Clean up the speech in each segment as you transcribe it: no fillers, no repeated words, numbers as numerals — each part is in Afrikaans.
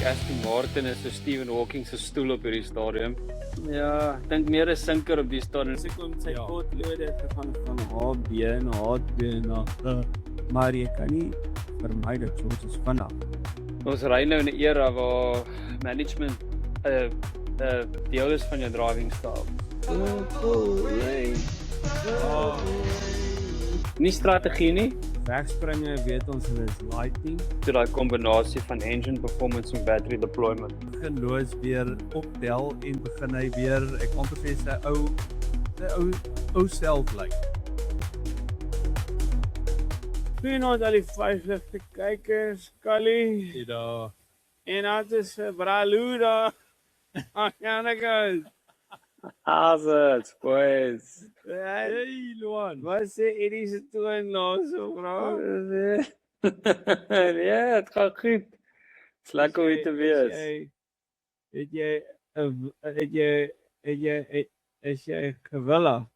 Aston Martin is so Stephen Hawking se stoel op hierdie stadium. Ja, ek dink meer 'n sinker op die stadium. Sy kom sy potlode van HB na H2 na maar jy kan nie vermy dat George is vinnig. Ons ry nou in 'n era waar management deel is van jou driving style. Nie strategie nie. Wegspringe weet ons hulle is lightning. So daai kombinasie van engine performance en battery deployment. Begin Loos weer optel en begin hy weer, ek amper sê sy ou self lyk. Goeienaand al die 5 ligte kykers, Callie. Ja. En dat is Bralou daar. Gaan. Hazard, boys. Hey, Luan. Wat sê Eddie se toon laas op, bro? Ja, het gaat goed. Het is lekker om hier te wees. Is jy gewillig?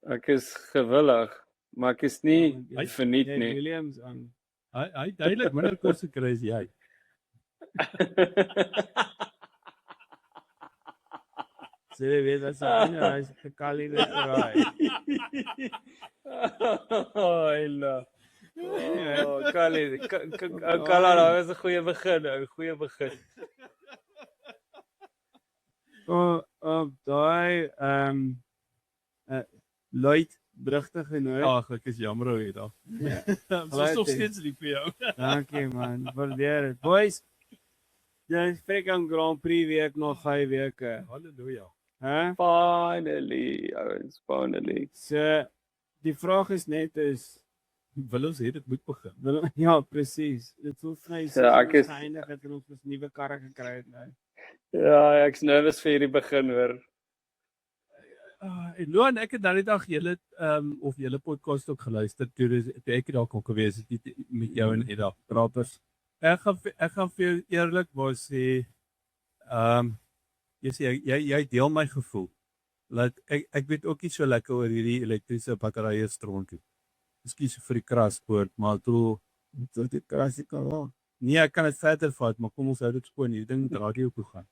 Ek is gewillig, maar ek is nie verniet nie. Williams aan. Hy duidelik minder kos gekry as jy. Sê jy weet wat hy is Callie net raai. Oila. Callie, dat was 'n goeie begin, Op daai luid brugte genooi. Ag, ek is jammer oor dit af. Ons is nog steeds lief vir jou. Dankie man, waardeer dit. Boys, jy spreek aan Grand Prix week nog 5 weke. Halleluja. Hè? Finally, ouens, finally. So die vraag is net Wil ons hê dit moet begin? ja, presies. Dit voel vry ek is geëindig het en ons nuwe karre gekry het nou. Ja, ek's nervus vir hierdie begin hoor. En Luan, ek het nou net dag julle of julle podcast ook geluister toe ek daar kon gewees het met jou en Edda praters. Ek gaan vir jou eerlikwaar sê jy sê jy deel my gevoel. Dat ek weet ook nie so lekker oor hierdie elektriese batterye stronkie. Miskien so vir die kraspoort, maar toe dit krasie kan raak. Nee, ek kan dit verder vat, maar kom ons hou dit skoon. Hierdie ding radio toe gaan.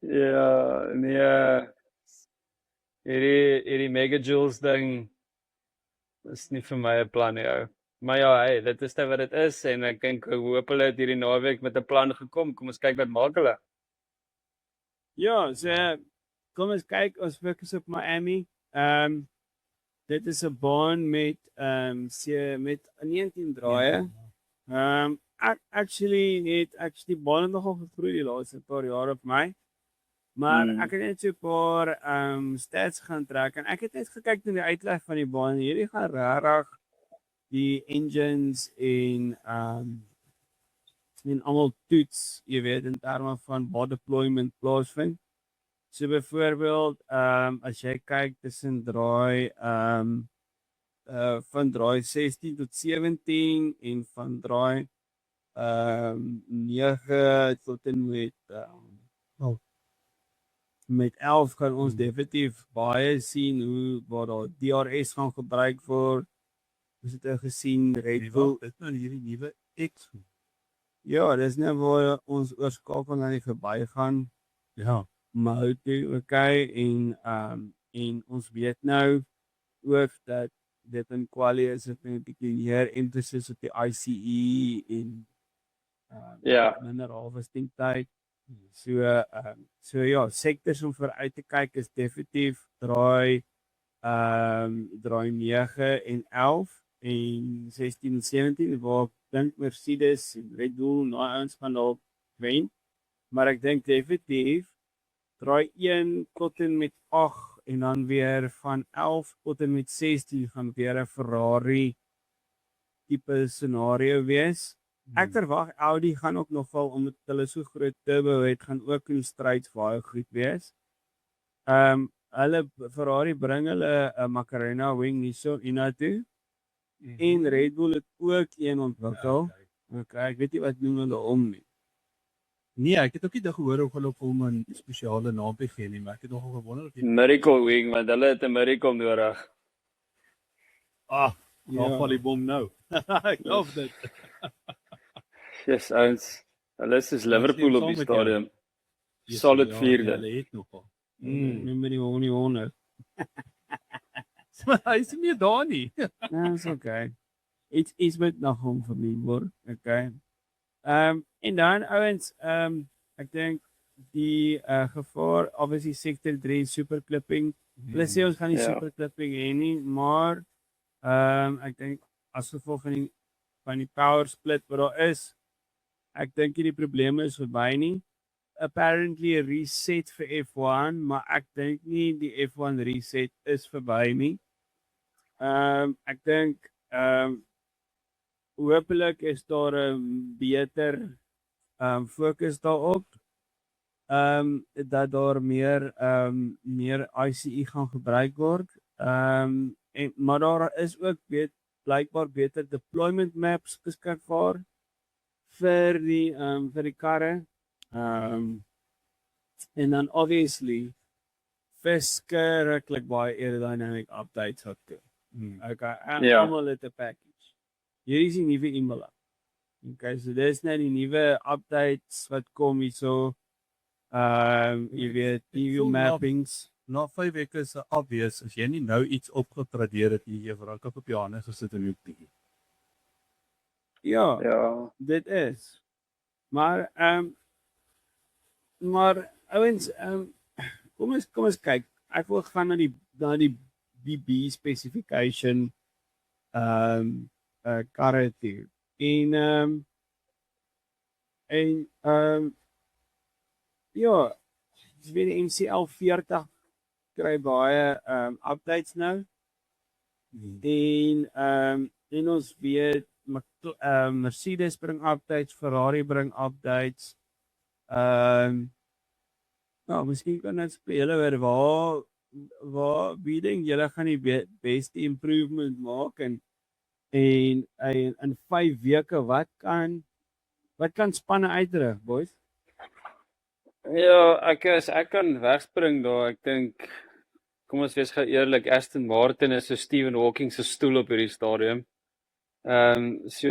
Ja, nee. Hierdie megajoules ding is nie vir my 'n plan nie, ou. Maar ja, hey, dit is net wat dit is en ek dink hoop hulle het hierdie naweek met 'n plan gekom. Kom ons kyk wat maak hulle. Ja, so kom ons kyk, ons fokus op Miami. Dit is 'n baan met met 19 draaie. Actually die baan het nogal gegroei die laaste paar jare vir my. Maar ek het net so 'n paar stats gaan trek en ek het net gekyk na die uitleg van die baan. Hierdie gaan regtig die engines en almal toets, jy weet, in terme van waar deployment plaasvind. So byvoorbeeld, as jy kyk tussen draai van draai 16 tot 17 en van draai 9 tot en met 11 kan ons definitief baie sien waar daar DRS gaan gebruik word. Ons het gesien Red Bull dit nou hierdie nuwe X. Ja, dis net waar ons oorskakel na die verby gaan. Ja. Maar okay en ons weet nou ook dat dit in quali is het 'n bietjie meer emphasis op die ICE en minder harvesting tyd. So ja, sektors om vir uit te kyk is definitief draai 9 en 11 en 16 en 17 waar ek dink Mercedes en Red Bull nou ons gaan dalk wen. Maar ek dink definitief draai 1 tot en met 8 en dan weer van 11 tot en met 16 gaan weer 'n Ferrari tipe scenario wees. Ek verwag Audi gaan ook nogal omdat hulle so groot turbo het, gaan ook in stryd baie goed wees. Hulle Ferrari bring hulle 'n Macarena wing hierso inatoe. En Red Bull het ook een ontwikkel. Okay, ek weet nie wat noem hulle om nie. Nee, ek het ook nie gehoor of hulle op hom 'n spesiale naam gee nie, maar ek het nogal gewonder of Miracle Wing, want hulle het 'n miracle nodig. Val die bom nou. Ek love dit. Yes, ouens. Hulle is Liverpool op saam die met jou. stadium. Yes, Solid ja, vierde. Hulle het nogal. Remember die Honey Honor. Maar hy is nie meer daar nie. No, it's okay. Iets met nog hom vir my word. Okay. En dan ouens, ek dink die gevaar obviously sector 3 super clipping. Hulle sê ons gaan nie Ja. super clipping hê nie, maar ek dink as gevolg van die power split wat daar is, ek dink die probleme is verby nie. Apparently 'n reset vir F1, maar ek dink nie die F1 reset is verby nie. Ek dink hopelik is daar 'n beter fokus daarop. Dat daar meer ICE gaan gebruik word. Maar daar is ook blykbaar beter deployment maps beskikbaar vir die karre. En dan obviously verskriklik baie aerodynamic updates wat toe. Okay, Ja. almal het 'n package. Hier is die nuwe Imola. Okay, so dis net die nuwe updates wat kom hierso. Jy weet, Ek new voel mappings. Na 5 weke is dit obvious as jy nie nou iets opgetradeer het nie, jy verraak op jou hande gesit in jou knie. Ja, Ja. dit is. Maar ouens, kom ons kyk. Ek wil gaan na die BB specification karre toe. Ja, jy weet die MCL 40 kry baie updates nou. En ons weet Mercedes bring updates, Ferrari bring updates. Nou, miskien kan ons speel oor waar dink julle gaan die beste improvement maak en in 5 weke wat kan spanne uitdruk, boys? Ja, ek kan wegspring daar. Ek dink kom ons wees gou eerlik, Aston Martin is so Stephen Hawking se stoel op hierdie stadium. So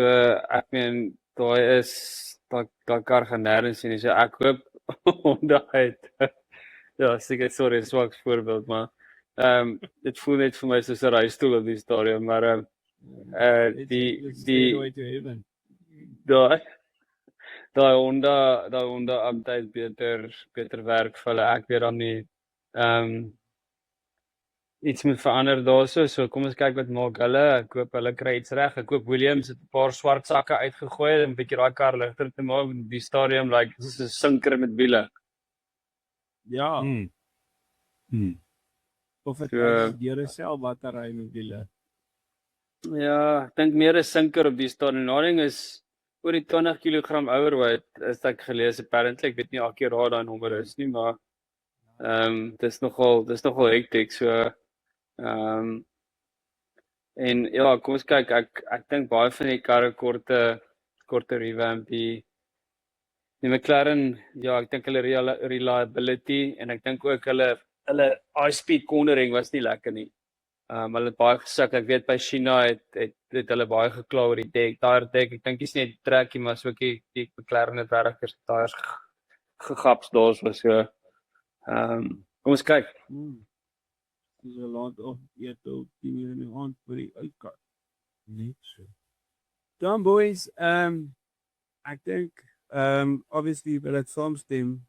ek meen daai kar gaan nêrens sien nie. So ek hoop Honda het ja, seker sorry, 'n swak voorbeeld, maar dit voel net vir my soos 'n reistool op die stadium, maar daai Honda update beter werk vir hulle. Ek weet dan nie iets moet verander daarso. So kom ons kyk wat maak hulle. Ek hoop hulle kry iets reg. Ek hoop Williams het 'n paar swart sakke uitgegooi en 'n bietjie daai kar ligter te maak. Die stadium like dis 'n sinker met wiele. Ja, of dit So- deur 'n selbattery met wiele. Ja, ek dink meer 'n sinker op die stadium. Die ding is oor die 20 kg overweight is ek gelees apparently. Ek weet nie akuraat daai nommer is nie, maar dis nogal hektiek. So en ja, kom ons kyk. Ek dink baie van die karre korte revamp. Die McLaren, ja, ek dink hulle reliability en ek dink ook hulle high speed cornering was nie lekker nie. Hulle het baie gesuk. Ek weet by China het hulle baie gekla oor die tire deck. Ek dink dis nie die trekkie, maar so die McLaren het regtig se tyres gegaps daar was so. Kom ons kyk. Dis 'n lot of eet op 10 uur in die aand vir die uitkar. Net so. Dan boys, ek dink obviously wil dit saamstem.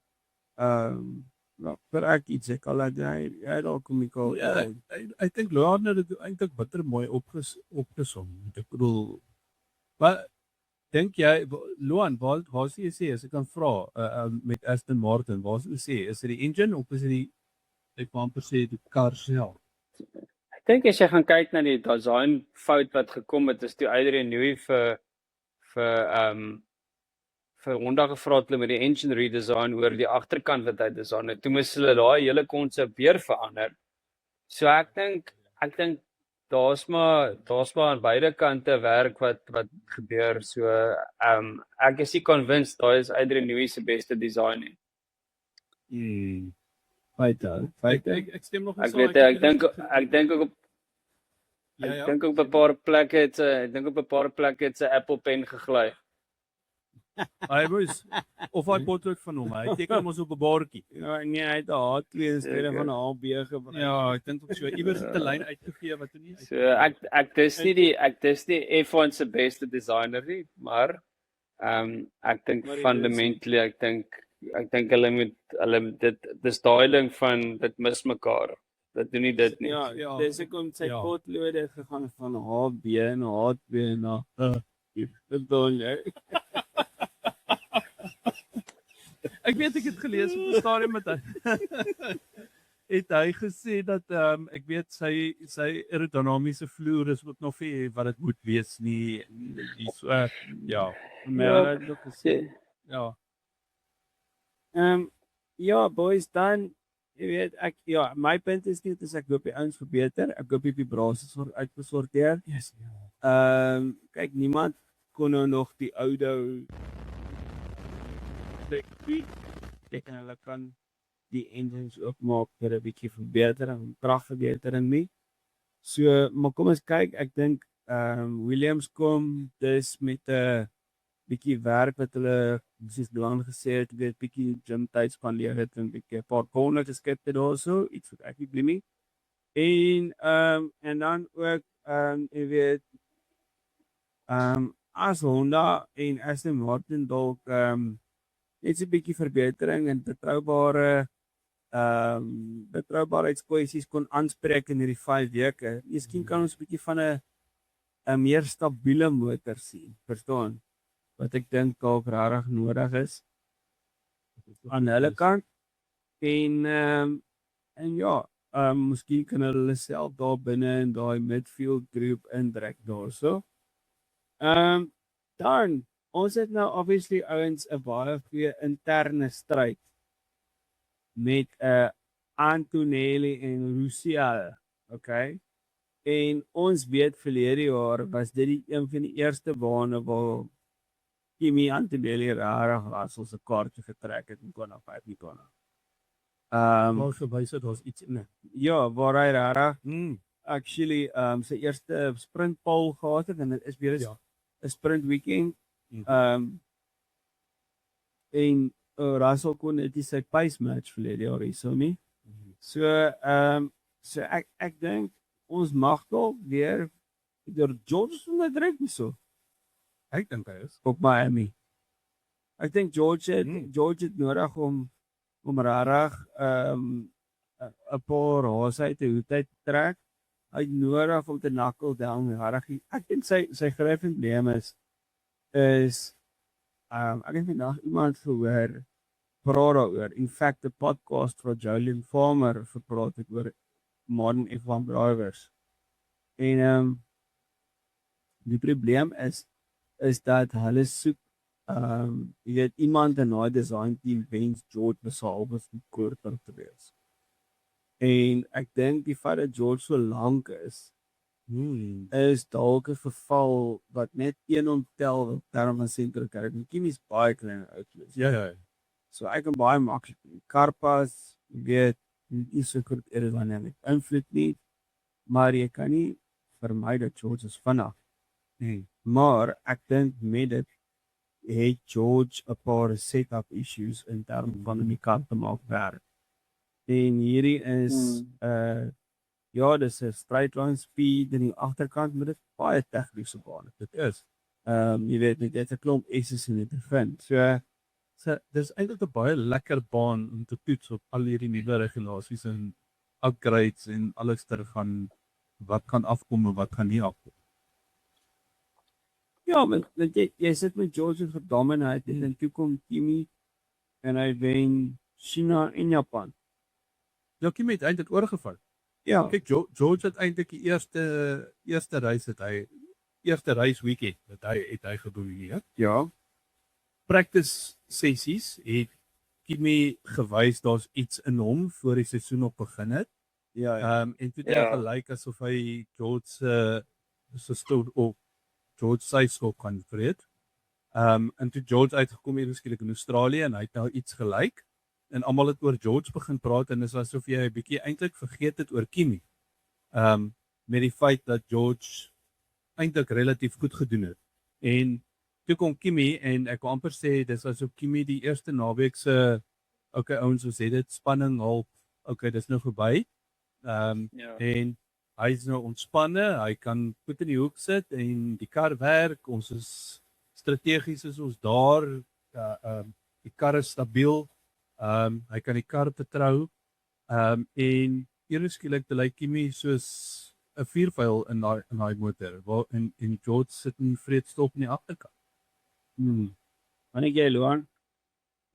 Nou, vir ek iets ek al het hy dalk kom ek al. Ja, ek dink Lohan het dit eintlik bitter mooi opgesom. Ek bedoel, wat dink jy Lohan, waar sê jy sê as ek kan vra met Aston Martin, waar sê jy sê is dit die engine of is dit die ek wou amper sê die kar self? Ek dink as jy gaan kyk na die design fout wat gekom het, is toe Adrian Newey vir Honda gevra het hulle met die engine redesign oor die agterkant wat hy design het. Toe moes hulle daai hele konsep weer verander. So ek dink daar's maar aan beide kante werk wat gebeur. So ek is nie convinced daai is Adrian Newey se beste design nie. Ek stem nog Ek dink ook op Ja. Ek dink op 'n paar plekke het sy Apple Pen gegly. Hy moes of hy potlood van hom. Hy teken hom ons op 'n bordjie. Ja, nee, hy het 'n H2 in steede van 'n HB gebruik. Ja, ek dink ook so. Iewers het 'n lyn uitgegee wat toe nie. So ek dis nie F1 se beste designer nie, maar ek dink Maar jy fundamentally ek dink hulle dis daai ding van dit mis mekaar. Dit doen nie dit nie. Ja, Ja. dis hoekom sy Ja. potlode gegaan van HB na H2 na dit doen jy. Ek weet ek het gelees op 'n stadium met hy. Het hy gesê dat ek weet sy aerodinamiese vloer is ook nog nie wat dit moet wees nie. Die so ja. Maar Ja. hy het ook gesê. Ja. Ja, boys, dan jy weet my punt is nie dat ek hoop die ouens verbeter. Ek hoop die braases word uitgesorteer. Yes, ja. Kyk, niemand kon nou nog die oude teken hulle kan die engines oopmaak vir 'n bietjie verbetering, kragverbetering nie. So, maar kom ons kyk, ek dink Williams kom dis met 'n bietjie werk wat hulle soos Duan gesê het, weet bietjie gym tyd spandeer het en bietjie 'n paar corners geskep het daarso, iets wat ek nie glo nie. En dan ook jy weet as Honda en Aston Martin dalk net 'n bietjie verbetering en betroubaarheidskwessies kon aanspreek in hierdie 5 weke. Miskien kan ons 'n bietjie van 'n meer stabiele motor sien, verstaan? Wat ek dink dalk regtig nodig is aan hulle kant. En ja, miskien kan hulle self daar binne in daai midfield groep indruk daarso. Dan ons het nou obviously ouens 'n baie goeie interne stryd met Antonelli en Lucia, okay? En ons weet verlede jaar was dit een van die eerste bane waar Kimi Antonelli regtig Russell se kaartjie getrek het in kona 5 nie kona. Maar verwys dit daar's iets in. Ja, waar hy regtig actually sy eerste sprint pole gehad het en dit is weer 'n sprint weekend. En Russell kon net sy pace match verlede jaar hierso nie. So ek dink ons mag dalk weer deur George se druk hierso Ek dink hy is. op Miami. Ek dink George het nodig om regtig 'n paar race uit die hoed uit te trek. Hy het nodig om te knuckle down regtig. Ek dink sy groot probleem is ek het vandag iemand gehoor praat daaroor. In fact, 'n podcast van Julian Farmer gepraat het oor modern F1 drivers. En die probleem is dat hulle soek jy weet iemand in daai design team wens George behalwe om korter te wees. En ek dink die feit dat George so lank is dalk 'n verval wat net een ontel wil term van sentrum kry. Kimi is baie klein ouetjies. Ja. So ek kan baie maklik Karpas weet nie so kort aerodynamic invloed nie, maar jy kan nie vermy dat George is vinnig. Maar ek dink met dit het George 'n paar setup issues in terme van om die kar te maak werk. En hierdie is ja, dis 'n straight line speed in die agterkant, maar dit is baie tegniese baan. Dit is. Jy weet net dit 'n klomp S's in te vind. So dis eintlik 'n baie lekker baan om te toets op al hierdie nuwe regulasies en upgrades en alles ter gaan wat kan afkom en wat kan nie afkom. Ja, maar jy sit met George en gedominate en toe kom Kimi en hy wen China en Japan. Ja, Kimi het eintlik oorgeval. Ja, Kyk, George het eintlik die eerste race weekend dat hy gedomineer. ja, Practice sessies het Kimi gewys daar's iets in hom voor die seisoen op begin het. ja. En toe het dit gelyk asof hy George se stoel op George sy skop kan vreet. En toe George uitgekom hier skielik in Australië en hy het nou iets gelyk en almal het oor George begin praat en dit is asof jy 'n bietjie eintlik vergeet het oor Kimi. Met die feit dat George eintlik relatief goed gedoen het. En toe kom Kimi en ek wil amper sê dis asof Kimi die eerste naweek se okay ouens ons het dit spanning half okay dis nou verby. Ja. En hy is nou ontspanne, hy kan voet in die hoek sit en die kar werk. Ons is strategies is ons daar. Die kar is stabiel. Hy kan die kar vertrou. En eers skielik te lyk Kimi soos 'n vuurpyl in daai motor. Waar en George sit in vreedstop in die agterkant. Wanneer jy Luan?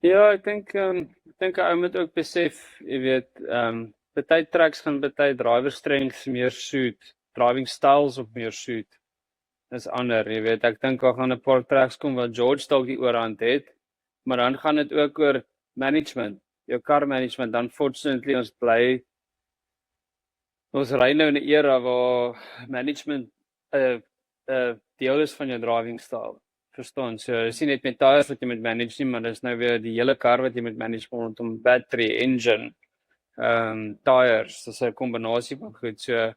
Ja, ek dink 'n ou moet ook besef, jy weet, party tracks gaan party driver strengths meer suit, driving styles of meer suit as ander, jy weet. Ek dink daar gaan 'n paar tracks kom waar George dalk die oorhand het, maar dan gaan dit ook oor management, jou car management. Dan fortunately ons ry nou in 'n era waar management 'n deel is van jou driving style. Verstaan? So is nie net met tyres wat jy moet manage nie, maar dis nou weer die hele kar wat jy moet manage rondom battery, engine, tyres. Dis 'n kombinasie van goed. So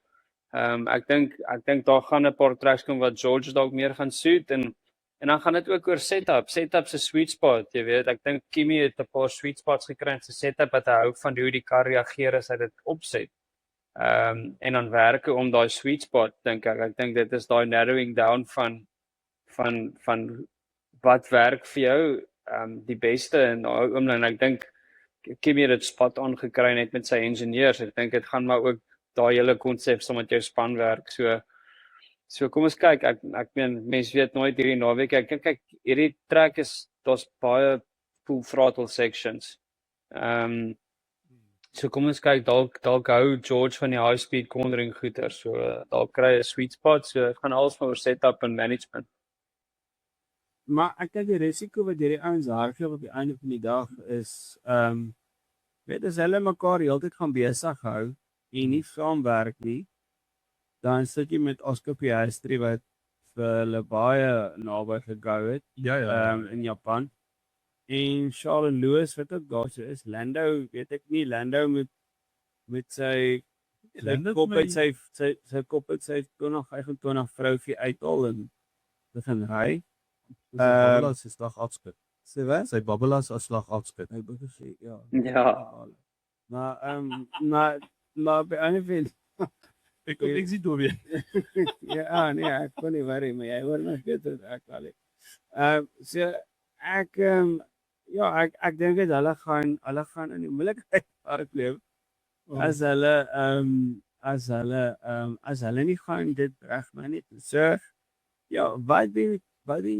ek dink daar gaan 'n paar tracks kom wat George dalk meer gaan suit en dan gaan dit ook oor setup. Setup se sweet spot, jy weet. Ek dink Kimi het 'n paar sweet spots gekry in sy setup wat hy hou van hoe die kar reageer as hy dit opset. En dan werke om daai sweet spot, dink ek. Ek dink dit is daai narrowing down van wat werk vir jou die beste in daai oomblik. En ek dink Kimi het dit spot on gekry net met sy ingenieurs. Ek dink dit gaan maar ook daai hele konsep saam met jou span werk. So kom ons kyk. Ek meen mense weet nooit hierdie naweek. Ek dink hierdie track daar's baie full throttle sections. So kom ons kyk, dalk hou George van die high speed cornering goeie. So dalk kry 'n sweet spot. So dit gaan alles oor setup en management. Maar ek dink die risiko wat hierdie ouens hardloop op die einde van die dag is weet as hulle mekaar heeltyd gaan besig hou en nie saamwerk nie, dan sit jy met Oscar Piastri wat vir hulle baie naby gegou het in Japan. En Charles Lewis wat ook daar so is. Lando, weet ek nie, Lando met sy kop uit sy kop uit sy 2025 vroukie uithaal en begin ry. Babbelas is slag afskud. Sê wat? Sy babbelas as slag afskud. Hy begin sê ja. Ja. Maar by ander vind Ek kon niks doen weer. ja, nee, ek kon nie worry, maar jy hoor my goed ek al. So ek ek dink dit hulle gaan in die moeilikheid hardloop as hulle nie gaan dit reg manage. So ja, wat doen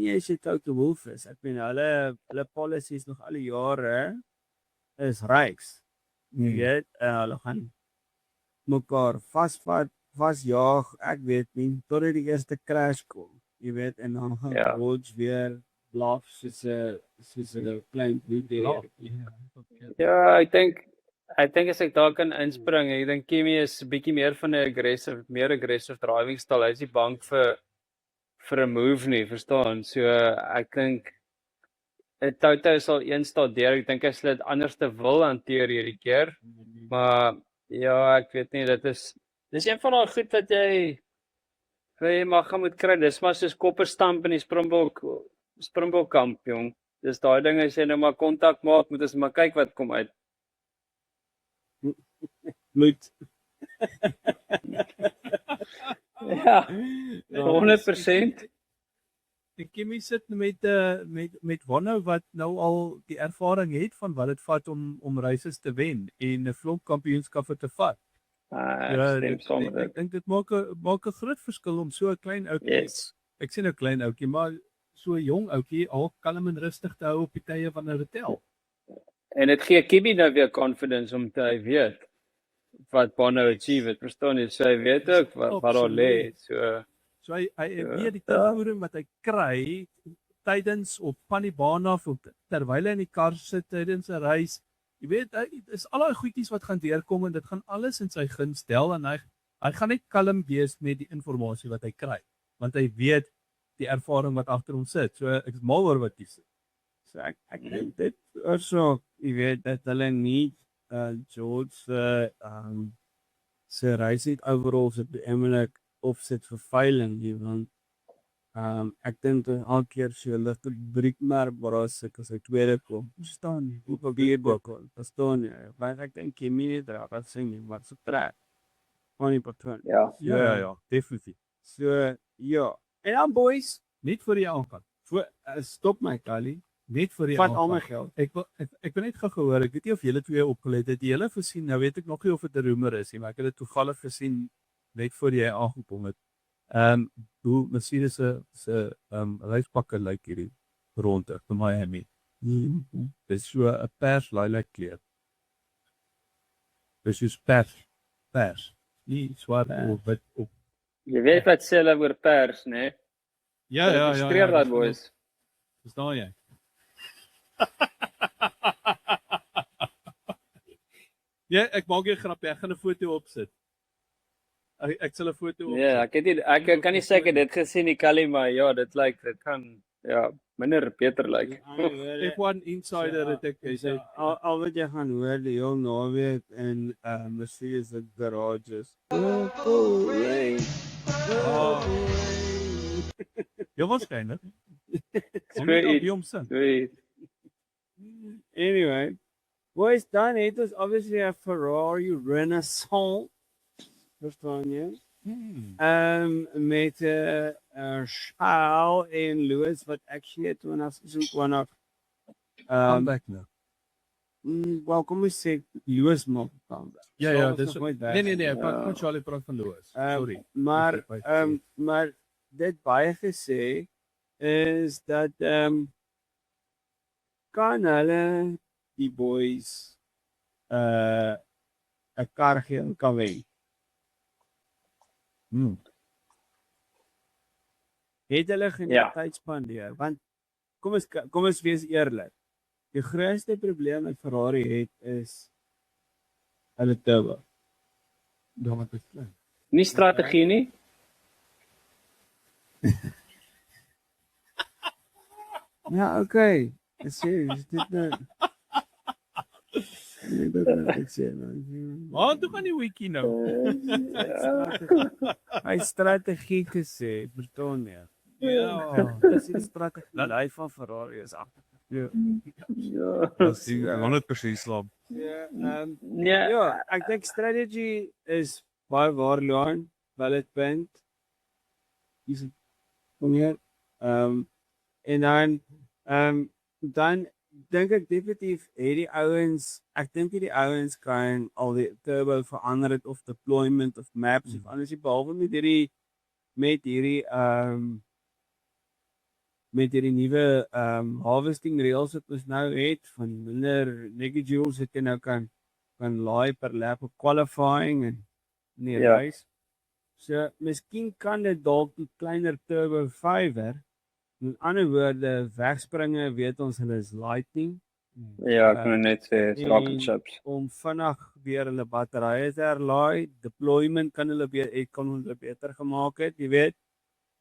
jy as jy Toto Wolff is? Ek meen hulle policies nog al die jare is reeks. Jy weet, hulle gaan mekaar vasjaag, ek weet nie, totdat die eerste crash kom. Jy weet, en dan gaan George weer blaf soos 'n klein bloeddier. Ja, ek dink as ek daar kan inspring, ek dink Kimi is 'n bietjie meer van 'n meer aggressive driving style. Hy is nie bang vir 'n move nie, verstaan? So ek dink Toto sal eens daardeur. Ek dink hy sal dit anders te wil hanteer hierdie keer. Maar ja, ek weet nie, dis een van daai goed wat jy maar gaan moet kry. Dis maar soos kopperstamp in die Springbok kamp, jong. Dis daai ding as jy nou maar kontak maak, moet ons maar kyk wat kom uit. Moet. Ja, 100%. Die Kimi sit met Wannou wat nou al die ervaring het van wat dit vat om races te wen en 'n vlok kampioenskappe te vat. Ek dink dit maak 'n groot verskil om so 'n klein ouetjie. Yes. Ek sien 'n klein ouetjie, maar so 'n jong ouetjie al kalm en rustig te hou op die tye van 'n retel. En dit gee Kimi nou weer confidence om te weet wat Bono achieve het, verstaan jy? So hy weet ook wat daar lê. So hy weet die terugvoering wat hy kry tydens op van die baan af terwyl hy in die kar sit tydens 'n reis. Jy weet, is al daai goedjies wat gaan deurkom en dit gaan alles in sy guns stel en hy gaan net kalm wees met die inligting wat hy kry, want hy weet die ervaring wat agter hom sit. So ek is mal oor wat jy sê. So ek dink dit oorsaak, jy weet, dat hulle nie George se reis het overall op die oomblik opset vir veiling nie, want Ek dink elke keer so ligte briekmerk waar as ek as ek tweede kom. Verstaan nie. Hoe probeer ook. Verstaan nie. Want ek dink jy nie dra wat sê nie, maar so trek. Van die patroon. Ja. Ja, definitief. So ja. En dan boys, Net vir die aangaan. stop my Kali. Net vir die Vat al my aangaan. geld. Ek wil net gou gehoor, ek weet nie of julle twee opgelet het. Julle gesien, nou weet ek nog nie of dit 'n roemer is nie, maar ek het dit toevallig gesien net voor jy aangekom het. Hoe Mercedes se reispakke lyk hierdie ronde vir Miami. Dis so 'n pers lilac kleur. Dis soos pers. Nie swart of wit of Jy weet wat sê hulle oor pers, né? ja. Frustreer dat boys. Verstaan jy? Ja, ek maak jy grapie, ek gaan 'n foto opsit. Ek sal 'n foto opsit. Ja, ek kan nie sê ek het dit gesien nie, Kali, maar ja, dit kan minder beter lyk. F1 Insider het ek gesê. Al wat jy gaan hoor die heel naweek in Mercedes se garages. Ja, waarskynlik. Sweet. Wie omsin. Sweet. Anyway, boys, dan het ons obviously 'n Ferrari Renaissance. Verstaan jy? Met 'n Charles en Lewis wat actually 2020 Comeback nou. wel kom ons sê Lewis maak comeback. Ja, Charles dis nog nooit weg Nee, nie. ek praat met Charlie praat van Lewis. Sorry. Maar maar dit baie gesê is dat kan hulle die boys 'n kar gee en kan wen. Het hulle genoeg tyd spandeer? Want kom ons wees eerlik. Die grootste probleem met Ferrari het is hulle turbo. Dan wat is klein. Nie strategie nie. Ja, okay. Is dit nou ek sê nou. Maar toe gaan die wiki nou. Hy strategie gesê, verstaan jy? Ja. Dis die strategie. Hy van Ferrari is agter. Ja. Dis 100% slaap. Ja, ek dink strategy is baie waar Leon, wel dit punt. Dis kom hier. En dan dink ek definitief het die ouens, ek dink die ouens kan al die turbo verander het of deployment of maps of anders behalwe met hierdie nuwe harvesting rails wat ons nou het van minder negajoules wat jy nou kan laai per lap op qualifying en race. So miskien kan dit dalk 'n kleiner turbo 5er. In ander woorde, wegspringe weet ons hulle is lightning. Ja, ek kan net sê rocket ships. Om vinnig weer hulle batterye te herlaai, deployment kan hulle beter gemaak het, jy weet.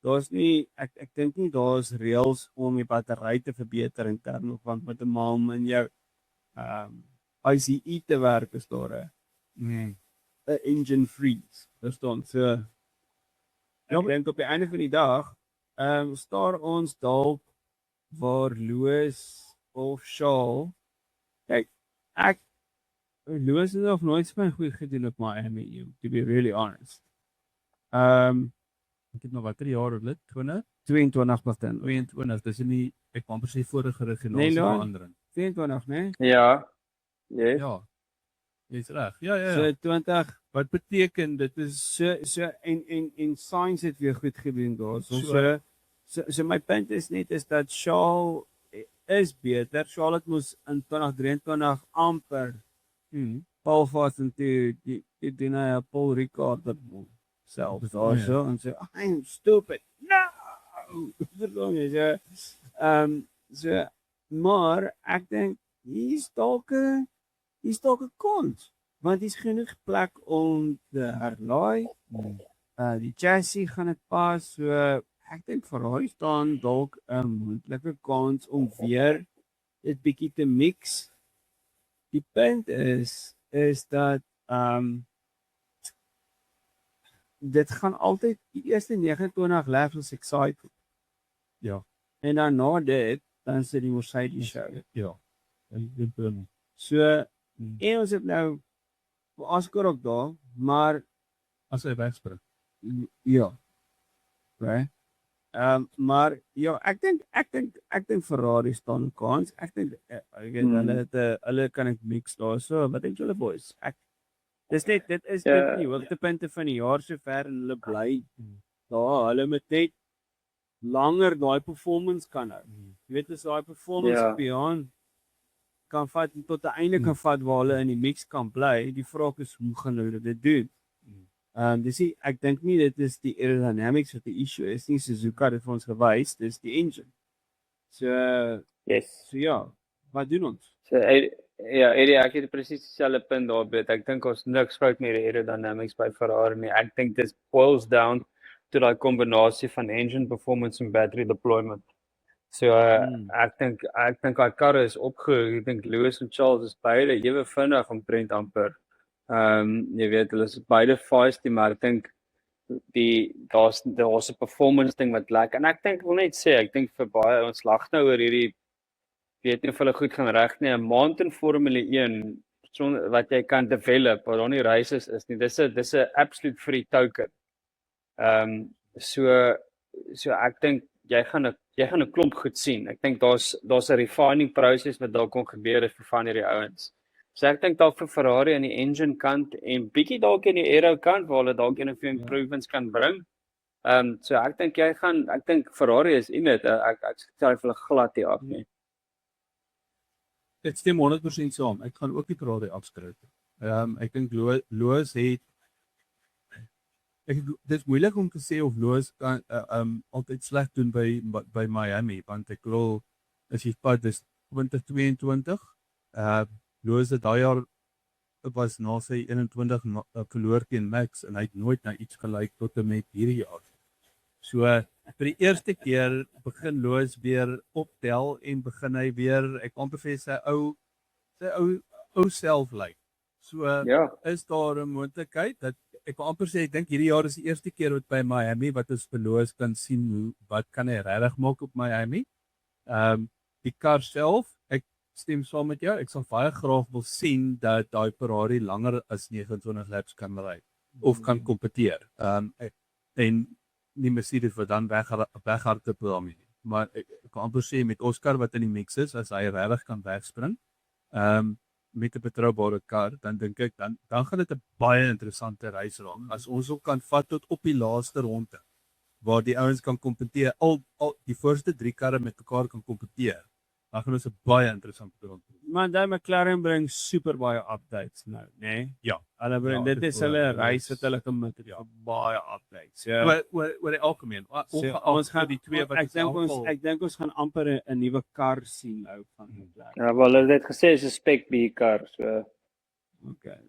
Daar's nie ek dink nie daar's reëls om die battery te verbeter intern want met 'n maal in jou ICE te werk is daar 'n engine freeze. Verstaan? So ek dink op die einde van die dag staar ons dalk waar Lewis of Charles. Kyk, Lewis het nog nooit so goed gedoen op Miami, to be really honest. Ek het nog watter jaar lid 22%. 22, dis nie ek kan presies vorige regulasie verandering. 22, né? Ja. Yes. Ja. Jy's reg. Ja. So 20 wat beteken dit is so en science het weer goed gedoen daar. So my punt is net is dat Charles is beter. Charles het mos in 2023 amper Paul Fast en die doen hy 'n Paul Ricard self daarso en sê I'm stupid. No. Verlang jy. So maar ek dink hier's dalk 'n kans want hier's genoeg plek om te herlaai. Die chassis gaan dit pas. So ek dink Ferrari staan dalk 'n moontlike kans om weer dit bietjie te mix. Die punt is dat dit gaan altyd die eerste 29 laps is exciting. Ja. En dan na dit, dan sit die Mercedes show. Ja. En Burnham. So, en ons het nou vir Oscar ook daar, maar As hy wegspring. ja. Right? Maar ja, ek dink Ferrari staan kans. Ek dink ek weet hulle kan ek mix daarso. Wat dink julle boys? Dit is net die hoogtepunte van die jaar sover en hulle bly daar. Hulle moet net langer daai performance kan hou. Jy weet as daai performance beyond kan vat tot 'n einde kan vat waar hulle in die mix kan bly. Die vraag is hoe gaan hulle dit doen? Dis ek dink nie dit is die aerodynamics wat die issue is nie. Suzuka het dit vir ons gewys, dis die engine. So so ja, wat doen ons? So Eddie, ek het presies dieselfde punt daarby. Ek dink ons niks fout met die aerodynamics by Ferrari nie. Ek dink dit boils down to daai kombinasie van engine performance en battery deployment. So ek dink daai karre is opgehoog. Ek dink Lewis en Charles is beide ewe vinnig omtrent amper. Jy weet hulle is beide feisty, maar ek dink daar's 'n performance ding wat lek. En ek wil net sê, ek dink vir baie ons lag nou oor hierdie weet nie of hulle goed gaan reg nie. 'n Maand in Formule 1 wat jy kan develop, waar daar nie races is nie. Dis 'n absolute free token. So ek dink jy gaan 'n klomp goed sien. Ek dink daar's 'n refining proses wat dalk kon gebeur vir van hierdie ouens. So ek dink dalk vir Ferrari aan die engine kant en bietjie dalk in die aero kant waar hulle dalk 'n few improvements kan bring. So ek dink Ferrari is in dit. Ek sê hulle glad nie af nie. Ek stem 100% saam. Ek gaan ook nie Ferrari afskryf nie. Ek dink Lewis het dit is moeilik om te sê of Lewis kan altyd sleg doen by Miami, want ek glo as jy vat dis 2022. Lewis het daai jaar was na sy 21 verloor teen Max en hy het nooit na iets gelyk tot en met hierdie jaar. So vir die eerste keer begin Lewis weer optel en begin hy weer ek amper vir sy ou self lyk. So is daar 'n moontlikheid dat ek wil amper sê ek dink hierdie jaar is die eerste keer wat by Miami wat ons vir Lewis kan sien wat kan hy regtig maak op Miami. Die kar self, ek stem saam met jou. Ek sal baie graag wil sien dat daai Ferrari langer as 29 laps kan ry of kan kompeteer. En nie Mercedes wat dan weghardloop daarmee. Maar ek kan amper sê met Oscar wat in die mix is, as hy regtig kan wegspring, met 'n betroubare kar, dan dink ek dan gaan dit 'n baie interessante reis raak. As ons ook kan vat tot op die laaste ronde waar die ouens kan kompeteer, al die voorste 3 karre met mekaar kan kompeteer. Dan gaan ons 'n baie interessante ronde. Maar dan McLaren bring super baie updates nou, né? Nee? Ja. Hulle bring dit is hulle reis wat hulle commit het vir baie updates. So oor die algemeen. Ons gaan die twee wat ek dink ons gaan amper 'n nuwe kar sien nou van McLaren. Ja, wel hulle het gesê is 'n spec B kar, so okay.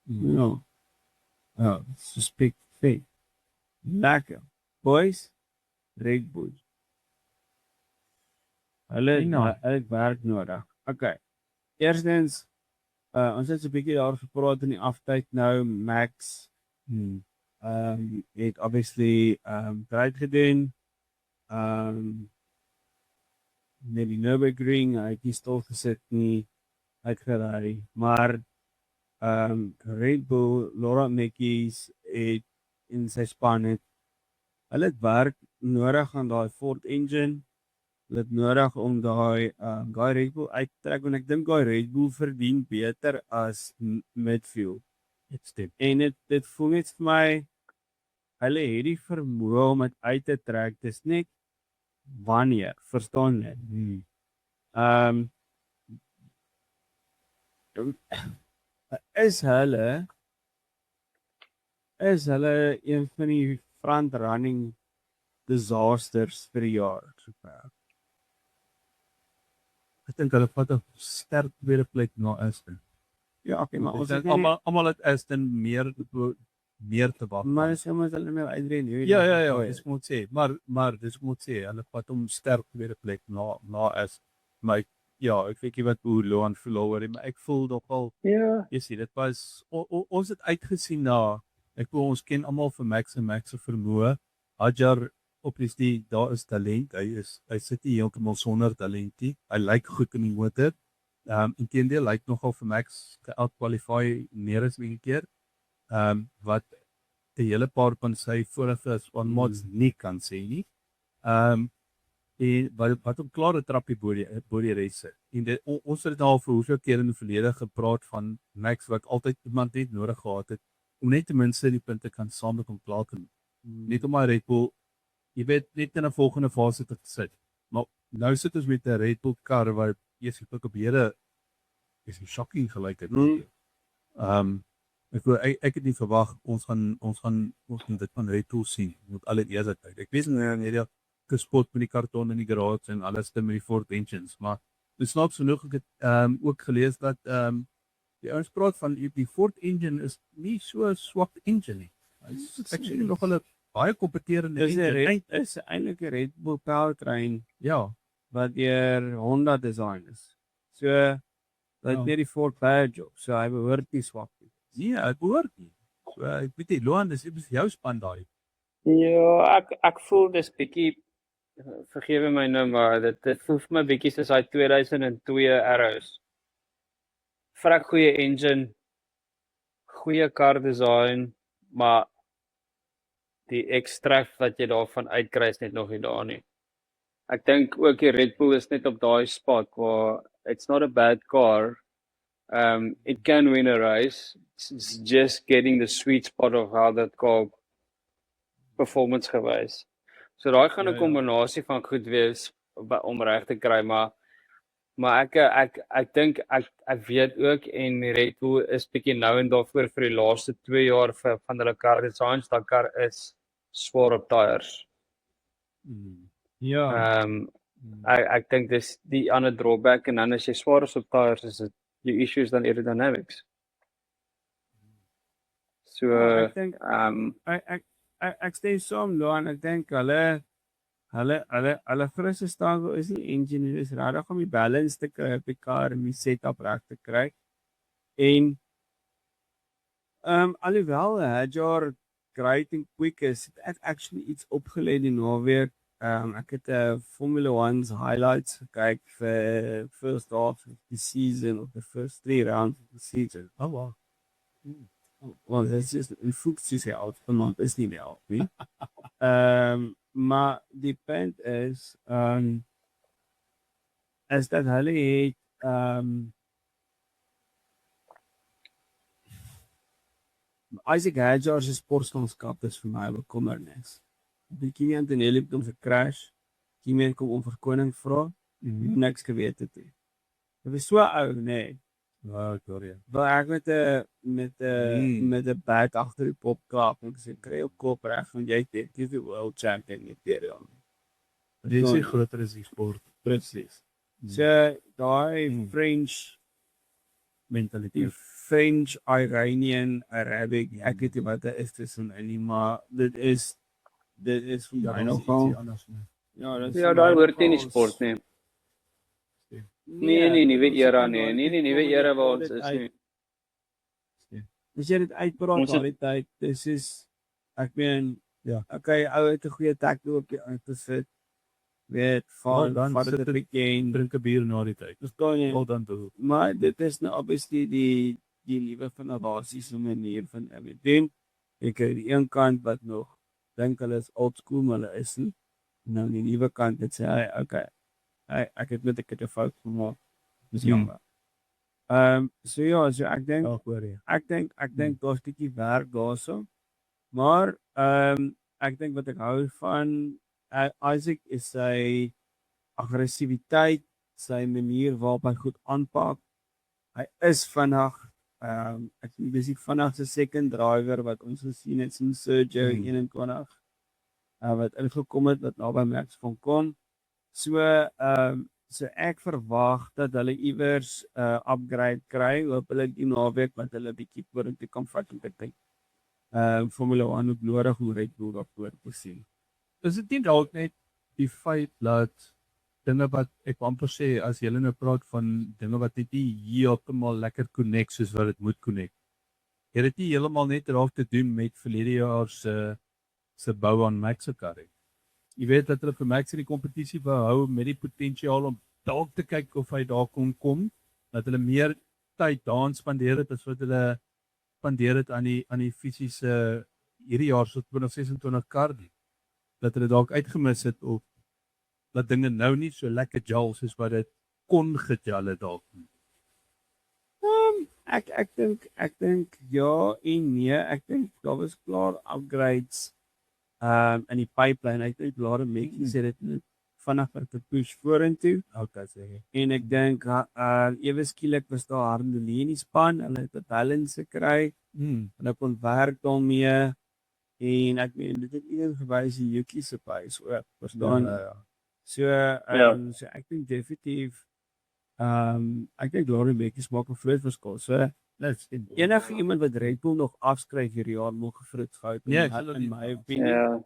Ja. Ja, so spec B. Lekker. Boys, Red Bull. Hulle werk nodig. Okay. Eerstens ons het so 'n bietjie daar gepraat in die aftyd nou Max het obviously great gedoen. Met die Nürburgring, hy het nie stil gesit nie. Hy het geraai, maar Red Bull, Laura Mekkies het in sy span hulle het werk nodig aan daai Ford engine. Hulle het nodig om daai Red Bull uit te trek en ek dink daai Red Bull verdien beter as midfield. Dit stem. En dit voel net vir my hulle het die vermoë om dit uit te trek. Dis net wanneer, verstaan net. Is hulle een van die front running disasters vir die jaar sover? Ek dink hulle vat 'n sterk tweede plek na Aston. Ja, okay, maar ons almal het Aston meer te wag. Maar dis omdat hulle nou uitren hier. Ja, dis moet sê, maar dis moet sê hulle vat hom sterk tweede plek na Aston. Maar ek weet nie wat hoe Loan voel oor, maar ek voel nogal jy sien dit was ons het uitgesien na ek voel ons ken almal vir Max en Max se vermoë. Hadjar obviously daar is talent. Hy sit nie heeltemal sonder talent nie. Hy lyk goed in die motor. Inteendeel lyk nogal vir Max ge-outqualify meer as een keer. Wat 'n hele paar van sy vorige spanmaats nie kan sê nie. En wat hom klare trappie bo die res sit. En ons het al vir hoeveel keer in die verlede gepraat van Max wat altyd iemand net nodig gehad het om net ten minste die punte kan saam met hom plaas. Net om my Red Bull, jy weet, net in 'n volgende fase te sit. Maar nou sit ons met 'n Red Bull kar wat eers op beheer is 'n shocking gelykheid. Ek het nie verwag ons gaan dit van Red Bull sien met al die eerlikheid. Ek weet nie gespot met die karton in die garage en alles te met die Ford engines, maar dit snaaks genoeg ek het ook gelees dat die ouens praat van die Ford engine is nie so swak engine nie. Ek sien nog hulle baie kompeterende engine. Is eintlik 'n Red Bull powertrain Ja, wat deur Honda design is. So dat net die Ford power job. So hy behoort nie swak te wees. nee, dit behoort nie. So ek weet nie, Loan, dis jou span daai. Ja, ek voel dis bietjie vergewe my nou maar dit voel vir my bietjie soos hy 2002 Arrows. Vrek goeie engine, goeie car design, maar die extract wat jy daarvan uitkry is net nog nie daar nie. Ek dink ook die Red Bull is net op daai spot waar it's not a bad car. It can win a race. It's just getting the sweet spot of how that car performance gewys. So daai gaan 'n kombinasie van goed wees om reg te kry, maar ek dink ek weet ook en Red Bull is bietjie nou en daarvoor vir die laaste 2 jaar van hulle car designs, daai kar is swaar op tyres. Ja. Ek dink dis die ander drawback en dan as jy swaar is op tyres is dit jou issues dan aerodynamics. So ek dink ek stem saam Loan, ek dink hulle grootste struggle is nie engine, is regtig om die balance te kry op die kar en die setup reg te kry. En alhoewel Hadjar great and quick is, het actually iets opgelê die naweek. Ek het 'n Formula 1's highlights gekyk vir first half of the season of the first 3 rounds of the season. Oh wow. Well, that's just in Fuchs se out vanaand is nie meer nie. Maar die punt is dat hulle het Isaac Hadjar se sportskap is vir my 'n bekommernis. Die Kimi Antonelli het hom gecrash. Kimi kom om verskoning vra, niks geweet het nie. Dit was so ou, nee. Ja, Gloria. Waar ek met 'n bat agter die pop klap en sê kry jou kop reg want jy het die world champion nie teer. Dit is groter as die sport. Presies. So daai French Mentaliteit. French, Iranian, Arabic, ek weet nie wat dit is tussen nie, maar dit is vir my nogal anders nie. ja, daai hoort nie in die sport nie. Nee, nuwe era nie. Nie die nuwe era waar ons is nie. As jy dit uitpraat daai tyd, dis is ek meen ja, okay, ou het 'n goeie tackle op die uitgesit. Weet van sit die game, drink 'n bier na die tyd. dis kan jy. Wel dan toe. Maar dit is nou obviously die liewe van 'n basiese manier van doen. Ek het die een kant wat nog dink hulle is old school, maar hulle is nie. Nou die nuwe kant dit sê hy okay. Ek het net 'n keer 'n fout gemaak. Dis jammer. So ja, so ek dink Ja, hoor jy. ek dink daar's 'n bietjie werk daarso. Maar ek dink wat ek hou van Isaac is sy aggressiwiteit, sy manier waarop hy goed aanpak. Hy is vinnig. Ek dis die vinnigste second driver wat ons gesien het sinds Sergio 21 wat ingekom het wat naby Max van kon. So ek verwag dat hulle iewers upgrade kry, hopelik die naweek wat hulle bietjie vorentoe kan vat en kyk. Formula 1 ook nodig om Red Bull daarvoor te sien. Is dit nie dalk net die feit dat dinge wat ek amper sê as jy nou praat van dinge wat net nie heeltemal lekker connect soos wat dit moet connect. Het dit nie heeltemal net raak te doen met verlede jaar se bou aan Max se kar nie. jy weet dat hulle vir Max in die kompetisie behou met die potensiaal om dalk te kyk of hy daar kon kom, dat hulle meer tyd daarin spandeer het as wat hulle spandeer het aan die fisiese hierdie jaar so 2026 kardie. Dat hulle dalk uitgemis het of dat dinge nou nie so lekker gel soos wat dit kon gegel het dalk nie. Ek dink ja en nee, ek dink daar was klaar upgrades in die pipeline. Ek dink Lara Mekkie sê dit vinnig vir te push vorentoe. Okay, sê jy. En ek dink ewe skielik was daar harmonie in die span. Hulle het 'n balance gekry. Hulle kon werk daarmee. En ek meen dit het nie gewys die Yuki se pace ook, verstaan? Ja. So so ek dink definitief ek dink Lara Mekkie maak 'n groot verskil. So enige iemand wat Red Bull nog afskryf hierdie jaar moet gefrit gehou in my opinie. Ja.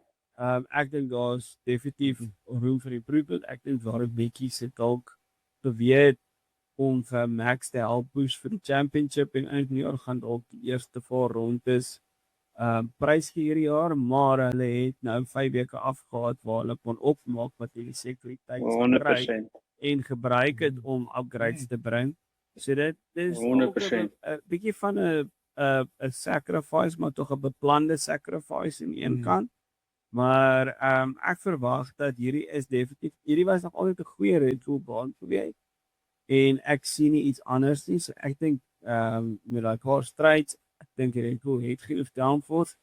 Ek dink daar's definitief room vir improvement. Ek dink Lara Mekkie se dalk beweeg om vir Max te help push vir die championship en eintlik die jaar gaan dalk die eerste 4 rondes prys hierdie jaar, maar hulle het nou 5 weke afgehad waar hulle kon opmaak wat hulle sekuriteit 100%. en gebruik het om upgrades te bring. So dit is 100%. 'n bietjie van 'n sacrifice, maar tog 'n beplande sacrifice aan een kant. Maar ek verwag dat hierdie was nog altyd 'n goeie Red Bull baan gewees. En ek sien nie iets anders nie. So ek dink met daai paar strides, ek dink Red Bull het genoeg downforce.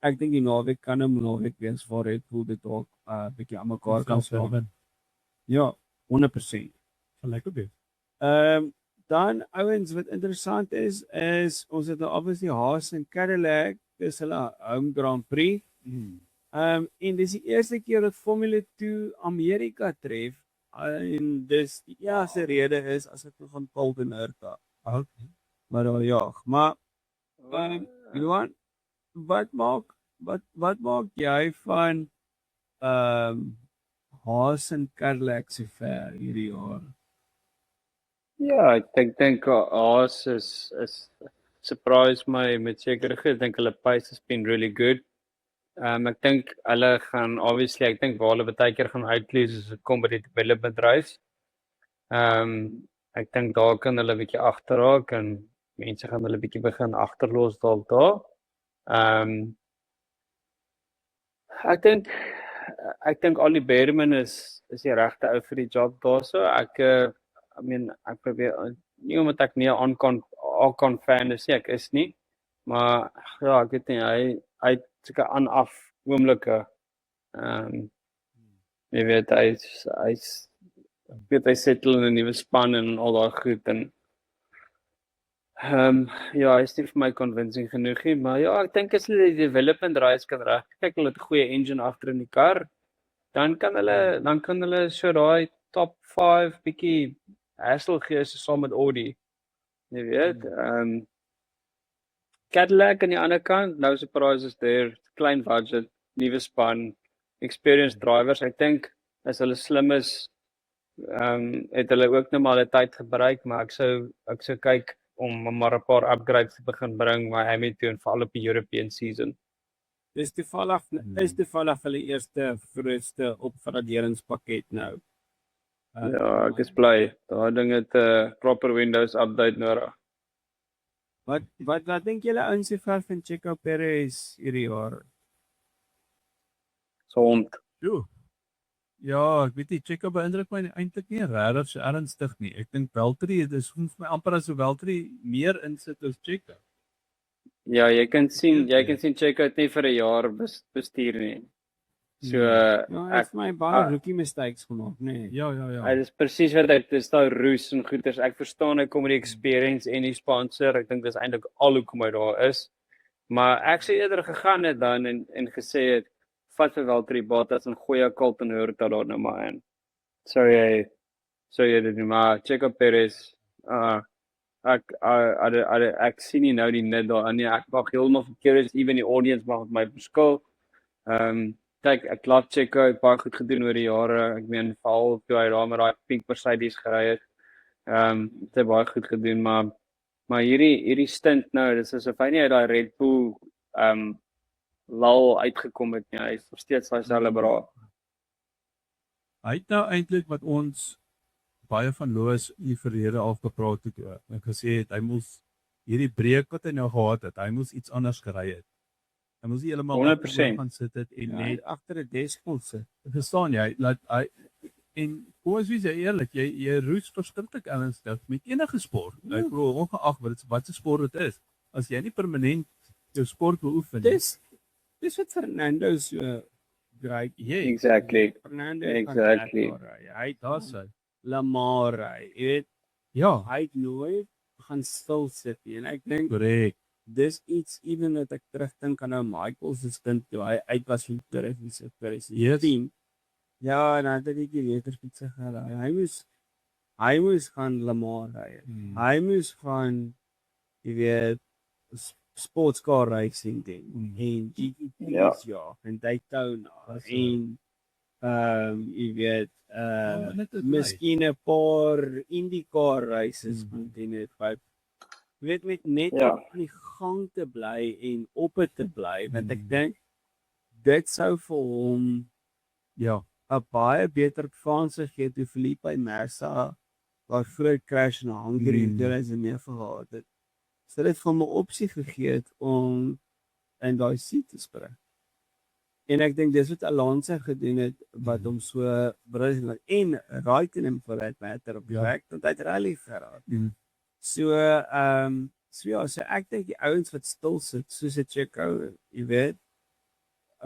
Ek dink die naweek kan 'n naweek wees waar Red Bull dit dalk bietjie aan mekaar kan slaan. Ja, 100%. Sal lekker wees. Dan ouens wat interessant is ons het nou obviously Haas en Cadillac, dis hulle home Grand Prix. En dis die eerste keer dat Formule 2 Amerika tref en dis die eerste rede is as ek nog van Paul de Nurta. Okay. Maar dan ja, maar Johan, wat maak jy van Haas en Cadillac so ver hierdie jaar? Ja, ek dink Haas is surprise my met sekerheid. Ek dink hulle pace has been really good. Ek dink hulle gaan obviously ek dink waar hulle baie keer gaan uitlees as dit kom by die development race. Ek dink daar kan hulle 'n bietjie agterraak en mense gaan hulle bietjie begin agterlos dalk daar. Ek dink Ollie Behrman is die regte ou vir die job daarso. Ek probeer nie omdat ek nie 'n Ocon fan is nie, ek is nie. Maar ja, ek weet nie hy sulke aan-af oomblikke. Jy weet hy settle in 'n nuwe span en al daai goed en ja, hy is nie vir my convincing genoeg nie, maar ja, ek dink as hulle die development race kan reg kyk, hulle het 'n goeie engine agter in die kar, dan kan hulle so daai top 5 bietjie hassle gee saam met Audi. Jy weet, Cadillac aan die ander kant, no surprises there, klein budget, nuwe span, experienced drivers. Ek dink as hulle slim is, het hulle ook nou maar hulle tyd gebruik, maar ek sou kyk om maar 'n paar upgrades te begin bring Miami toe en veral op die European season. Dis toevallig hulle eerste grootste opgraderingspakket nou. Ja, ek is bly. Daai ding het 'n proper Windows update nodig. Wat dink julle ouens van Checo Perez hierdie jaar? Sond. Ja, ek weet nie, Checo beïndruk my eintlik nie regtig so ernstig nie. Ek dink Valtteri, dit is vir my amper asof Valtteri meer insit as Checo. Ja, jy kan sien Checo het nie vir 'n jaar bestuur nie. So Ja, hy het my baie rookie mistakes gemaak, nee. Ja. Dit is presies wat dit is, daai roes en goeters. Ek verstaan hy kom met die experience en die sponsor. Ek dink dis eintlik al hoekom hy daar is. Maar ek sou eerder gegaan het dan en gesê het vat vir Valtteri Bottas en gooi 'n Colton Herta daar nou maar in. Sorry dit nie, maar Checo Perez ek sien nie nou die nut daarin nie. Ek mag heeltemal verkeerd is, even die audience mag met my verskil. Kyk, ek laat Checo het baie goed gedoen oor die jare. Ek meen veral toe hy daar met daai pink Mercedes gery het. Het hy baie goed gedoen, maar hierdie stint nou, dis asof hy nie uit daai Red Bull lal uitgekom het nie. Hy is nog steeds daai selfe bra. Hy het nou eintlik wat ons baie van Loos in die verlede al gepraat het oor. En gesê het hy moes hierdie breek wat hy nou gehad het, hy moes iets anders gery het. Hy moes nie heeltemal 100%. gaan sit het en Ja, net agter 'n desk kon sit. verstaan jy, laat hy en kom ons wees eerlik, jy roes verskriklik ernstig met enige sport. Ek bedoel ongeag wat se sport dit is. As jy nie permanent jou sport beoefen nie. Dis wat Fernando so great. Exactly. Fernando Exactly. Hy Daar's hy. Lamar ry. Jy weet, Ja, hy het nooit gaan stil sit nie. En ek dink korrek. dis iets ewen wat ek terugdink aan nou Michael se stint toe hy uit was vir 2010. Ja, en hy het net die leterspits gehad. Hy moes gaan Lamar ry. Hy moes gaan jy weet sportscar racing doen en GTP's ja en Daytona en jy weet miskien 'n paar IndyCar races van dit vyf. Jy weet met net aan die gang te bly en op dit te bly want ek dink dit sou vir hom Ja, 'n baie beter kans gegee toe Felipe Massa waar groot crash in Hungary in 2009 gehad het. So dit het vir hom 'n opsie gegee het om in daai seat te spring. En ek dink dis wat Alonso gedoen het wat hom so brilliant en Raikkonen for that matter op werk want hy het rally geraak. So so ek dink die ouens wat stil sit soos 'n Checo, jy weet,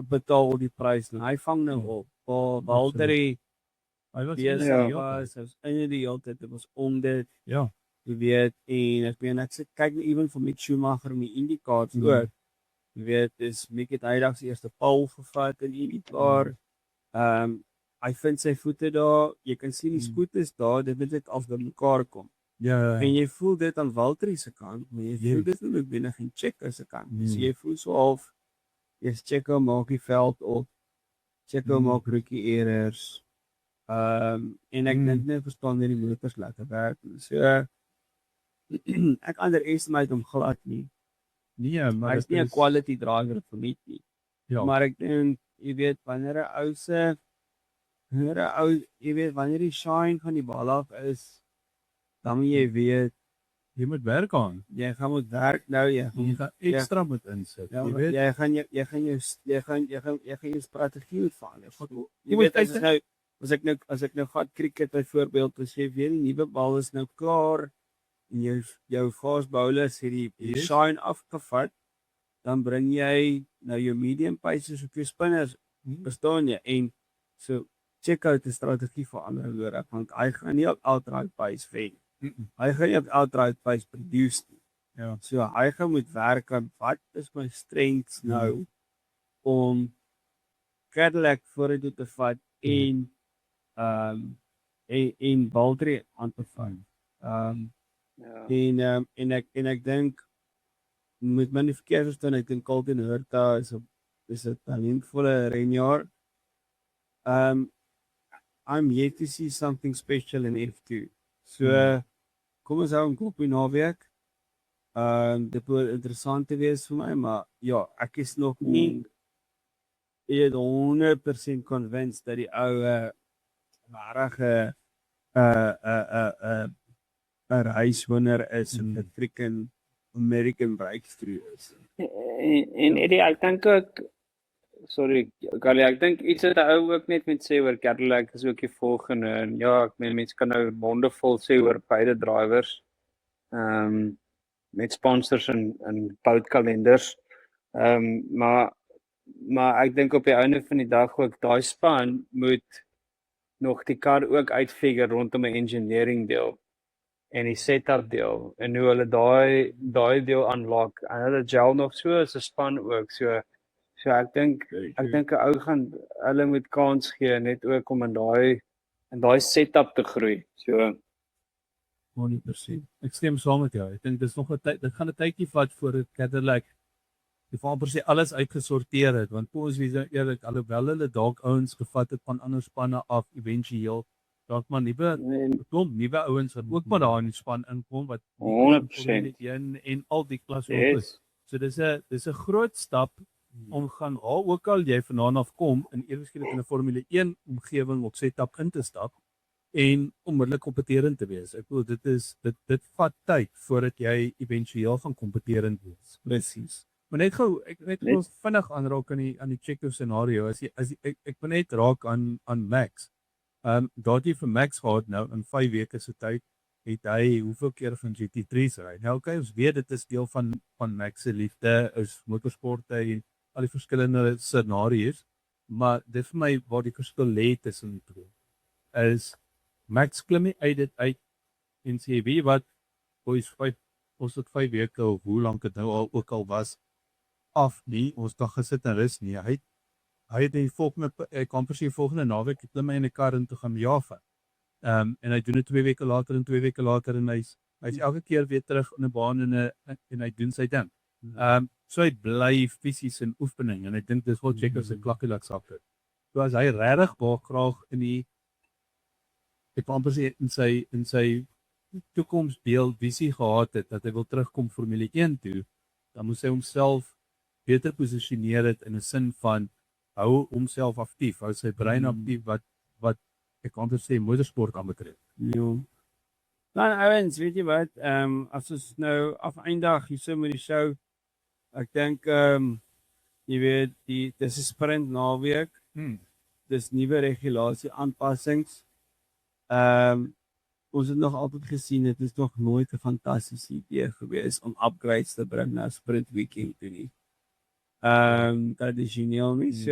betaal die prys en hy vang nou op. Valtteri hy was was in die hele tyd, dit was om dit, Ja, jy weet, en ek meen ek sê kyk nou ewen vir Mick Schumacher in die IndyCars ook. Jy weet, dis Mick het hydag se eerste pole gevat in IndyCar. Hy vind sy voete daar, jy kan sien die spoed is daar, dit moet net af by mekaar kom. ja, En jy voel dit aan Valtteri se kant, maar jy voel dit ook binne geen Checo se kant. So jy voel so half Checo maak die veld op. Checo maak rookie errors. En ek dink net verstaan nie die motors lekker werk nie. So ek underestimate hom glad nie. nee, maar Hy is nie 'n quality driver vir my nie. Ja. Maar ek dink jy weet wanneer 'n ou se jy weet wanneer die shine van die bal af is, dan moet jy weet jy moet werk aan. jy gaan moet werk nou jy Jy gaan ekstra moet insit. Ja, Jy weet, jy gaan jou strategie moet verander. Jy moet weet as ek nou gat cricket byvoorbeeld, as jy weer 'n nuwe bal is nou klaar en jou fast bowlers het die shine afgevat, dan bring jy nou jou medium paces op jou spinners, verstaan jy? En so check out die strategie verander nodig want hy gaan nie op outright pace wen. Hy gaan nie op outright pace produce nie. Ja. So hy gaan moet werk aan wat is my strengths nou om Cadillac vorentoe te vat en en Valtteri aan te vat. En ek dink met my nie verkeerd verstaan, ek dink Colton Herta is 'n talentvolle renjaer. I'm yet to see something special in F2. So kom ons hou 'n kop in naweek. Dit moet interessant te wees vir my, maar ja, ek is nog nie 100% convinced dat die ou regtig 'n reiswinner is en 'n freaking American breakthrough is. En Eddie, ek dink ook sorry, Kali, ek dink iets wat 'n ou ook net met sê oor Cadillac is ook die volgende en ja, ek meen mense kan nou monde vol sê oor beide drywers. Met sponsors en boutkalenders. Maar ek dink op die einde van die dag ook daai span moet nog die kar ook uitfigure rondom 'n engineering deel en die setup deel en hoe hulle daai deel unlock en hulle gel nog so as 'n span ook so ek dink 'n ou gaan hulle moet kans gee net ook om in daai setup te groei. So 100%. Ek stem saam met jou. Ek dink dis nog 'n tyd, dit gaan 'n tydjie vat voor dit Cadillac die amper sê alles uitgesorteer het want ons wees nou eerlik alhoewel hulle dalk ouens gevat het van ander spanne af éventueel dalk maar nuwe ouens wat ook maar daar in die span inkom wat 100% en al die klasse op is. So dis 'n groot stap om gaan waar ook al jy vandaan af kom in eweskielik in 'n Formule 1 omgewing op setup in te stap en onmiddellik kompeterend te wees. Ek bedoel dit vat tyd voordat jy éventueel gaan kompeterend wees. Presies. Maar net gou, ek net gou vinnig aanraak aan die Checo scenario. Ek wil net raak aan Max. Daardie vir Max gehad nou in 5 weke se tyd het hy hoeveel keer van GT3's ry. Nou okay, ons weet dit is deel van Max se liefde is motorsporte en al die verskillende scenario's, maar dit vir my waar die verskil lê tussen die twee is Max klim nie uit dit uit en sê wie wat boys ons het 5 weke of hoe lank dit nou al ook al was af nie, ons kan gesit en rus nie. Hy het die volgende volgende naweek klim hy in 'n kar en toe gaan Java. En hy doen dit 2 weke later en 2 weke later en hy's elke keer weer terug in 'n baan en hy doen sy ding. So hy bly fisies in oefening en ek dink dis wat Checo se klakkelak saak. So as hy regtig baie graag in die ek wil amper sê in sy toekomsbeeld visie gehad het dat hy wil terugkom Formule 1 toe, dan moet hy homself beter posisioneer het in 'n sin van hou homself aktief, hou sy brein aktief wat ek amper sê motorsport aanbetref. Ja. Dan ouens, weet jy wat, as ons nou afeindig hierso met die show, ek dink jy weet dis 'n sprint naweek. Dis nuwe regulasie aanpassings. Ons het nog altyd gesien dit is nog nooit 'n fantastiese idee gewees om upgrades te bring na sprint weekend toe nie. Tradisioneel nie. So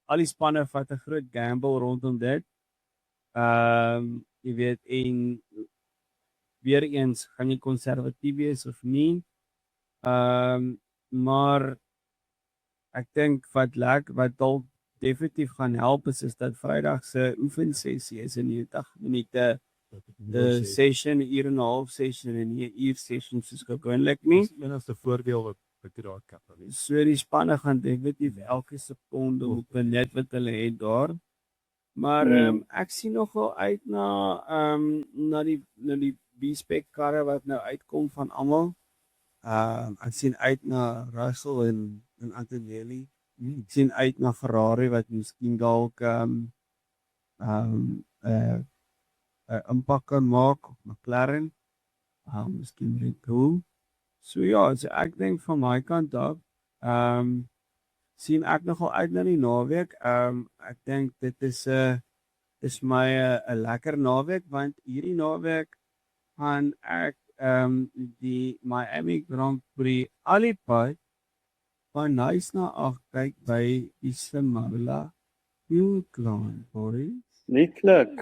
al die spanne vat 'n groot gamble rondom dit. Jy weet en weer eens gaan jy konservatief wees of nie. Maar ek dink wat dalk definitief gaan help is dat Vrydag se oefensessie is in 90 minute 'n session, 'n uur en 'n half session en nie 'n uur session soos gewoonlik nie. Dis enigste voordeel wat daar kan wees. So die spanne gaan definitief elke sekonde op net wat hulle het daar. Maar ek sien nogal uit na die B-spec karre wat nou uitkom van almal. Ek sien uit na Russell en Antonelli. Ek sien uit na Ferrari wat miskien dalk 'n impak kan maak op McLaren. Miskien Red Bull. So ja, so ek dink van my kant af, sien ek nogal uit na die naweek. Ek dink dit is my 'n lekker naweek want hierdie naweek gaan ek die Miami Grand Prix alipad van nice na ag kyk by die Simola Hilton Boris. Netlik.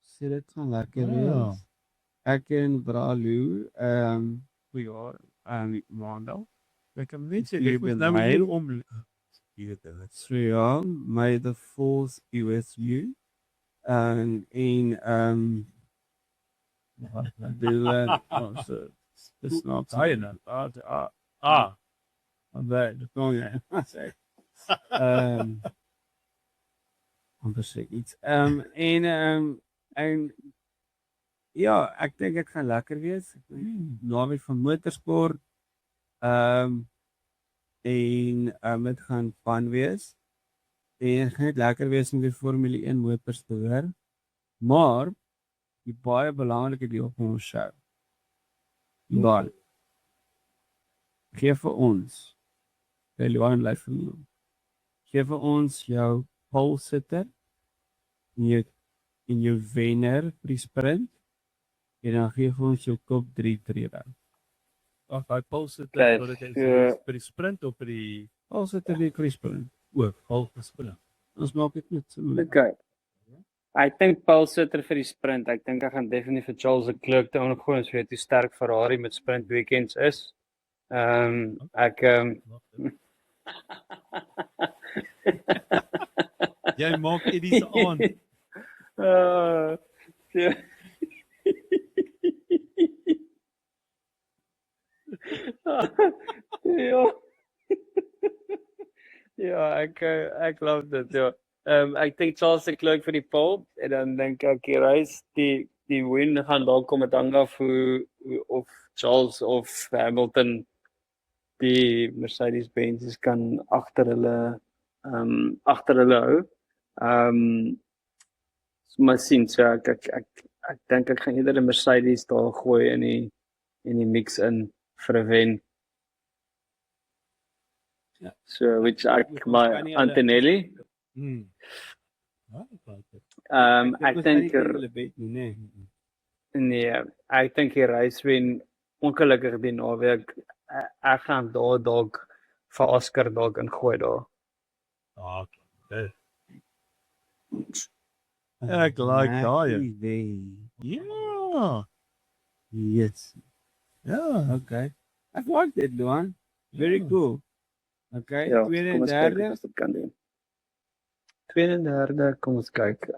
So dit gaan lekker wees. Ek en Bralu Maandag. Ek kan net sê Jy ek moet bent nou my- hier om hier te wees. So ja, May the 4th USU en dis not Daai en dat kon jy sê. Anders sê iets. En ja, ek dink dit gaan lekker wees. Naweek van motorsport. En dit gaan fun wees. En dit gaan net lekker wees om weer Formule 1 motors te hoor. Maar die baie belangrike deel van ons show. Dan gee vir ons Leon Life. Gee vir ons jou pole sitter in jou wenner vir die sprint. En dan gee vir ons jou top 3 trede. Ag, daai pulse dit Kyk, sodat jy so- by die sprint of by die Pole sitter vir die sprint. sprint. Ons maak dit net so. Okay. Ek dink Paul Sutter vir die sprint. Ek dink ek gaan definitief vir Charles Leclerc te ongooi ons weet hoe sterk Ferrari met sprint weekends is. Jy maak Eddie aan. Ja. Ja. Ja, ek love dit, ja. Ek dink Charles Leclerc vir die pole en dan dink ek die race die win gaan dalk kom met hang af hoe of Charles of Hamilton die Mercedes-Benz kan agter hulle hou. So maar sien, so ek dink ek gaan eerder 'n Mercedes daar gooi in die mix in vir 'n wen. Ja. So which ek Ons my kan nie Antonelli. Ja, ek like dit. Ek dink hulle bet nie, nee. nee, ek dink die race wen ongelukkig die naweek. Ek gaan daar dalk vir Oscar dalk ingooi daar. Okay. Ek like daai. Ja. Yes. Ja. Okay. I like that, Luan. Very Ja. cool. Okay, Ja, tweede kom en ons kyk derde. of ons dit kan doen. Tweede en derde, kom ons kyk.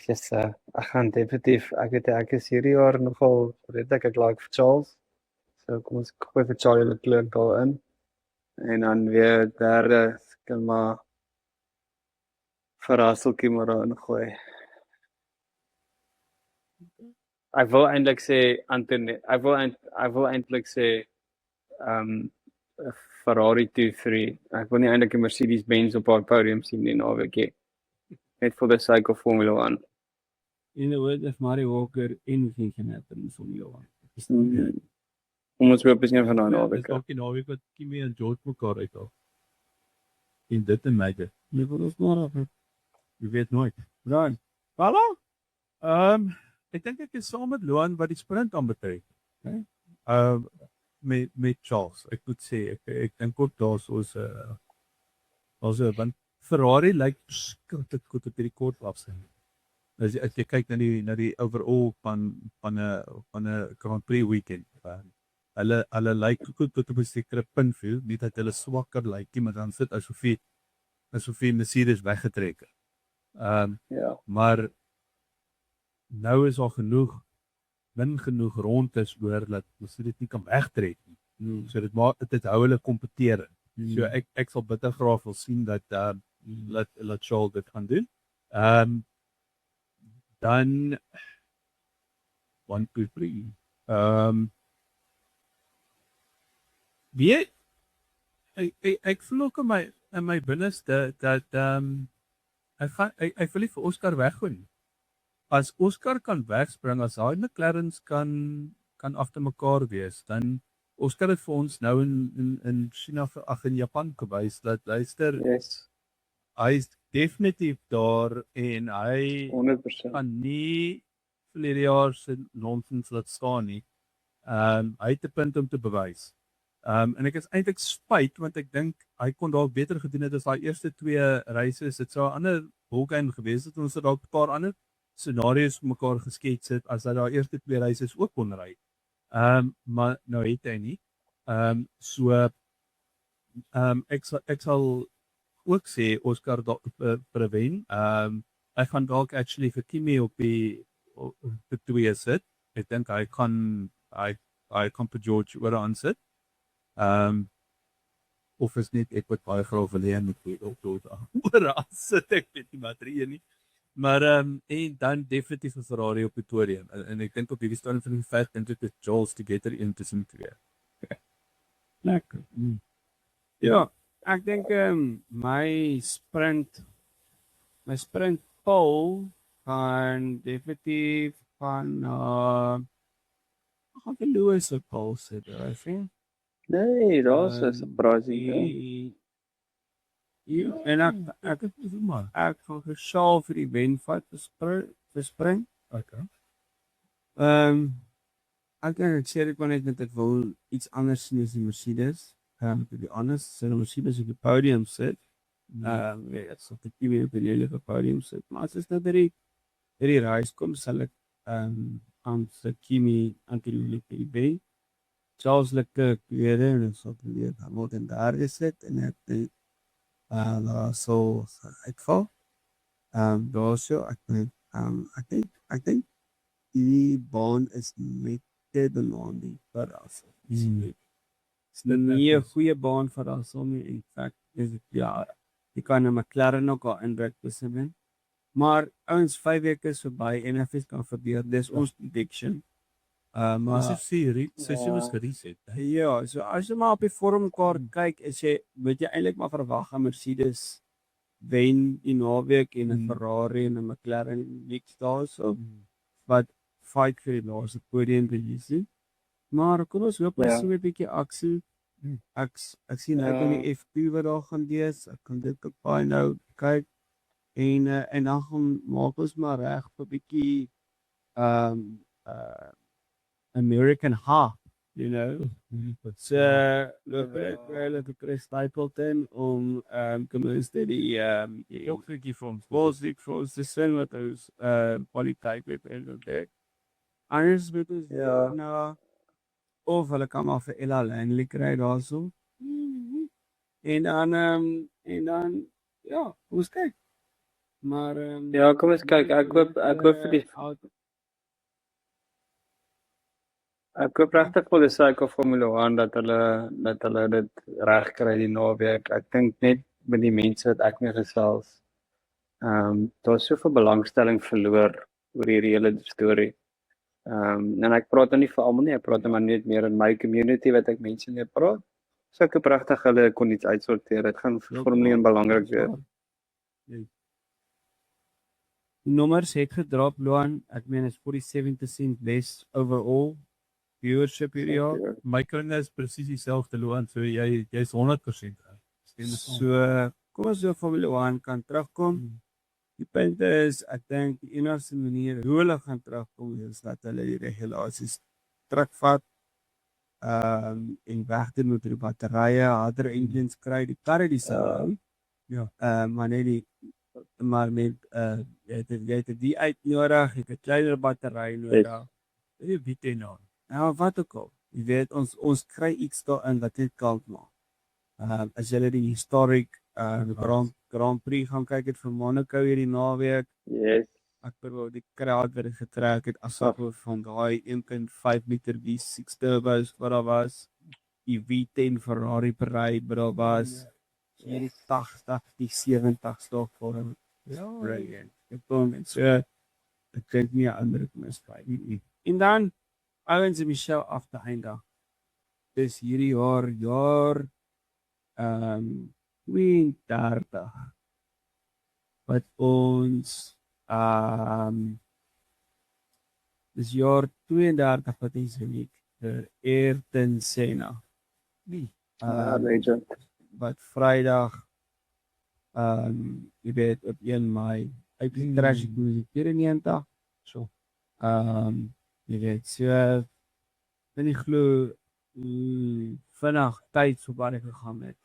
Yes, ek gaan definitief, ek is hierdie jaar nogal redelik ek like vir Charles. So kom ons gooi vir Charlie Leclerc daarin. En dan weer derde kan maar vir Russell maar daarin gooi. Ek wil eintlik sê Anthony, ek wil eintlik sê Ferrari 2-3. Ek wil nie eintlik 'n Mercedes-Benz op haar podium sien nie naweek nie. Net for the sake of Formula 1. In the words of Murray Walker, anything can happen in Formula 1. Kom ons hoop is een van daai Dis naweek. dalk die naweek wat Kimi en George mekaar uithaal. En dit en myde. Nee, wat ons maar af. Jy weet nooit. Dan. Voilà. Ek dink ek is saam met Loan wat die sprint aanbetref. Okay. Met Charles. Ek moet sê ek dink ook daar's want Ferrari lyk skrikkelik goed op hierdie kort afstand. As jy kyk na die overall van 'n Grand Prix weekend. Hulle lyk goed tot op 'n sekere punt vir, nie dat hulle swakker lyk nie, maar dan sit asof Mercedes weggetrek het. Ja. Maar nou is al genoeg rond is oor dat ons dit nie kan wegtrek nie. So dit hou hulle kompeteer. So ek sal bitter graag wil sien dat laat Charles dit gaan doen. Dan 1 2 3. Wie ek voel ook in my binneste dat ek wil nie vir Oscar weggooi nie. As Oscar kan wegspring, as daai McLarens kan agter mekaar wees, dan Oscar het vir ons nou in China in Japan gewys dat luister, Yes. hy is definitief daar en hy 100%. kan nie verlede jaar se nonsens laat staan nie. Hy het 'n punt om te bewys. En ek is eintlik spyt want ek dink hy kon dalk beter gedoen het as daai eerste 2 races. Dit sou 'n ander ballgame gewees het. Ons het dalk 'n paar ander scenario's mekaar geskets het as hy daai eerste 2 races ook kon ry. Maar nou het hy nie. Ek sal ook sê Oscar vir 'n wen. Ek gaan dalk actually vir Kimi op die 2 sit. Ek dink hy kan vir George oor aan sit. Of is net ek wat baie graag wil hê en moet oor aan sit. Ek weet nie wat rede nie. Maar en dan definitief 'n Ferrari op die podium. En ek dink op hierdie stadium van die veld dink ek dit Charles together in tussen 2. Lekker. Ja, ek dink my sprint pole gaan definitief van gaan vir Lewis op pole sit, I think. Nee, daar's 'n surprising. Ja, en ek gaan vir Charles vir die wen vat vir spring. Okay. Ek sê dit maar net dat ek wil iets anders sien as die Mercedes. To be honest, so die Mercedes op die podium sit. Ja, so dat jy weer op die podium sit. Maar as dit nou hierdie race kom, sal ek aan se Kimi aanklik vir die wen. Charles Leclerc tweede en dan sal weer Hamilton daar sit en ek dink daar sal uitval. Daarso ek dink die baan is met te demanding vir ons. Dis nie 'n goeie baan vir ons om nie. In fact, ja, jy kan 'n McLaren ook al inwerk tussen. Maar ouens 5 weke is verby en FS kan gebeur. Dis ons prediction. Maar Maar seisoen is gereset. Hè? ja, so as jy maar op die vormkaart kyk, is jy moet jy eintlik maar verwag 'n Mercedes wen die naweek en 'n Ferrari en 'n McLaren niks daarso wat fight vir die laaste podiumposisie. Maar kom ons hoop ons Ja. sien 'n bietjie aksie. Ek sien nou kan die F2 wat daar gaan wees. Ek kan dit ook baie nou kyk en dan gaan maak ons maar reg vir 'n bietjie American Half, you know. So loop ek hulle vir Chris Stapleton om kom ons dit die Ook bietjie vir ons. Wolfsburg vir ons te sien wat ons kwaliteit met hulle dek. Anders moet ons nou of hulle kan maar vir Ella Langley kry daarso. En dan ja, ons kyk. Maar Ja, kom eens kyk. Ek hoop vir die Ek hoop regtig vir die sake of Formule 1 dat hulle dit reg kry die naweek. Ek dink net met die mense wat ek mee gesels, daar's soveel belangstelling verloor oor hierdie hele storie. En ek praat nou nie vir almal nie, ek praat nou maar net meer in my community wat ek mense mee praat. So ek hoop regtig hulle kon iets uitsorteer. Dit gaan vir Formule 1 belangrik wees. Nommers het gedrop, Loan. Ek meen is 47% less overall viewership hierdie jaar. My kinders is presies dieselfde Loan, so jy's 100% reg. So kom ons so Formule 1 kan terugkom. Die punt is, ek dink die enigste manier hoe hulle gaan terugkom is dat hulle die regulasies terugvat en wegdoen met die batterye, harder engines kry, die karre dieselfde. Maar net die maar met jy het die uitnodig, jy het 'n kleiner battery nodig. Jy weet dit nou. Nou wat ook al. Jy weet ons kry iets daarin wat dit kan maak. As jy die historic Grand Prix gaan kyk het vir Monaco hierdie naweek. Yes. Ek bedoel die crowd wat dit getrek het as gevolg van daai 1.5 liter V6 turbos wat daar was. Die V10 Ferrari parade wat daar was. Hierdie 80, die 70 stok vir hom. Brilliant. Ek dink so ek dink nie 'n ander misfight nie. En dan ouens en Michelle af te eindig. Dis hierdie jaar 32 wat ons dis jaar 32 wat ons uniek vir Ayrton Senna. Legend. Wat Vrydag jy weet op 1 Mei uitgetrek het in 94. So. Jy weet so ben ek glo vinnig tyd so baie gegaan het.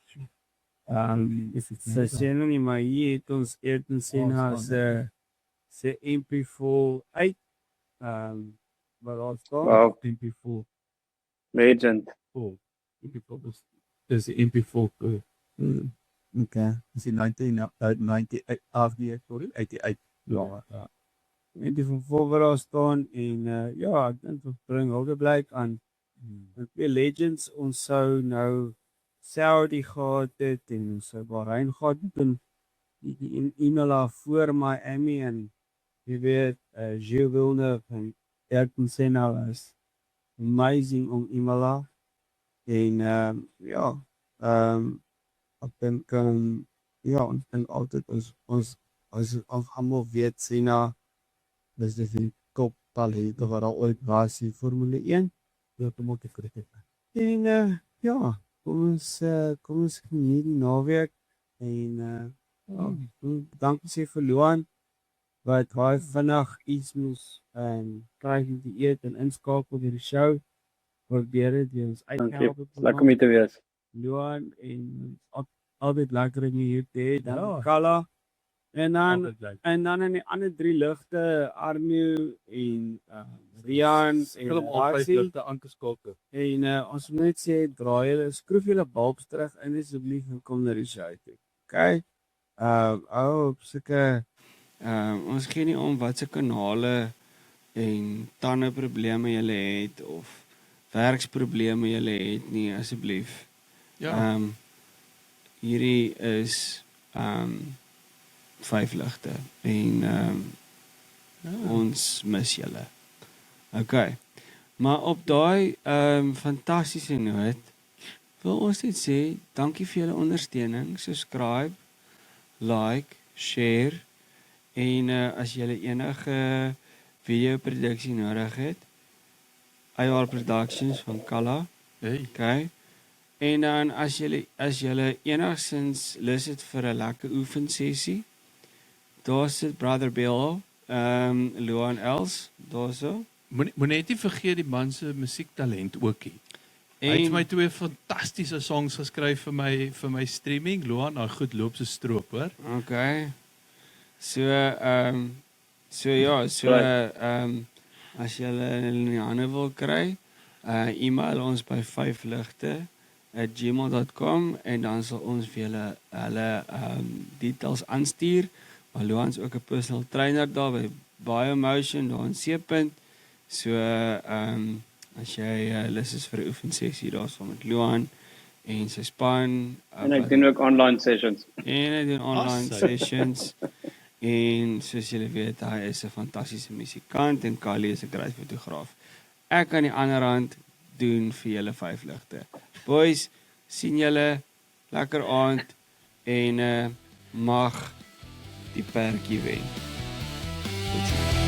Is dit se sien nie maar hier het ons Ayrton Senna se MP4 uit wat ons staan Wow. MP4 Legend. MP4 dis die MP4 Okay. dis die 1998 afgeë sorry 88 Ja. En die van voor daar staan en ja, ek dink ons bring Hildeblyk aan. Met twee legends ons sou nou Saudi gehad het en ons sou Bahrein gehad het en die Imola voor Miami en jy weet Gilles Villeneuve en Ayrton Senna was amazing om Imola en ja ek dink ja ons dink altyd ons almal weet Senna dis die top talent wat daar ooit was in Formule 1. Ja, toe moet ek dit. En ja, kom ons geniet die naweek en dankie sê vir Loan wat baie vinnig iets moes kry om te eet en inskakel by die show. Probeer dit jy ons uithelp. Lekker om hier te wees. Loan en altyd lekker om hier te hê. Dan Ja. Kala en dan Altyd lekker. en dan in die ander drie ligte Armu en Rian en Hulle Basie. altyd aangeskakel. En ons moet net sê draai julle skroef julle bulbs terug in asseblief en kom na die show toe. Okay? Op sulke ons gee nie om wat se kanale en tande probleme julle het of werksprobleme julle het nie asseblief. Ja. Hierdie is 5 ligte en ons mis julle. Okay. Maar op daai fantastiese noot wil ons net sê dankie vir julle ondersteuning. Subscribe, like, share en as julle enige videoproduksie nodig het, IR Productions van Kalla. Hey. Okay. En dan as julle enigstens lus het vir 'n lekker oefensessie, daar sit Brother Bill, Luan Els, daarso. Moet net nie vergeet die man se musiektalent ook nie. Hy het my 2 fantastiese songs geskryf vir my streaming. Loan, nou goed loop se stroop, hoor. Okay. So as julle in die hande wil kry, e-mail ons by 5ligte@gmail.com en dan sal ons vir hulle details aanstuur. Maar Loan is ook 'n personal trainer daar by Biomotion daar in Seepunt. So as jy lus is vir 'n oefensessie daarso met Loan en sy span En ek doen ook online sessions. en hy doen online Awesome. sessions. En soos julle weet, hy is 'n fantastiese musikant en Kali is 'n groot fotograaf. Ek aan die ander hand doen vir julle 5 ligte. Boys, sien julle lekker aand en mag die perdjie wen. Totsiens.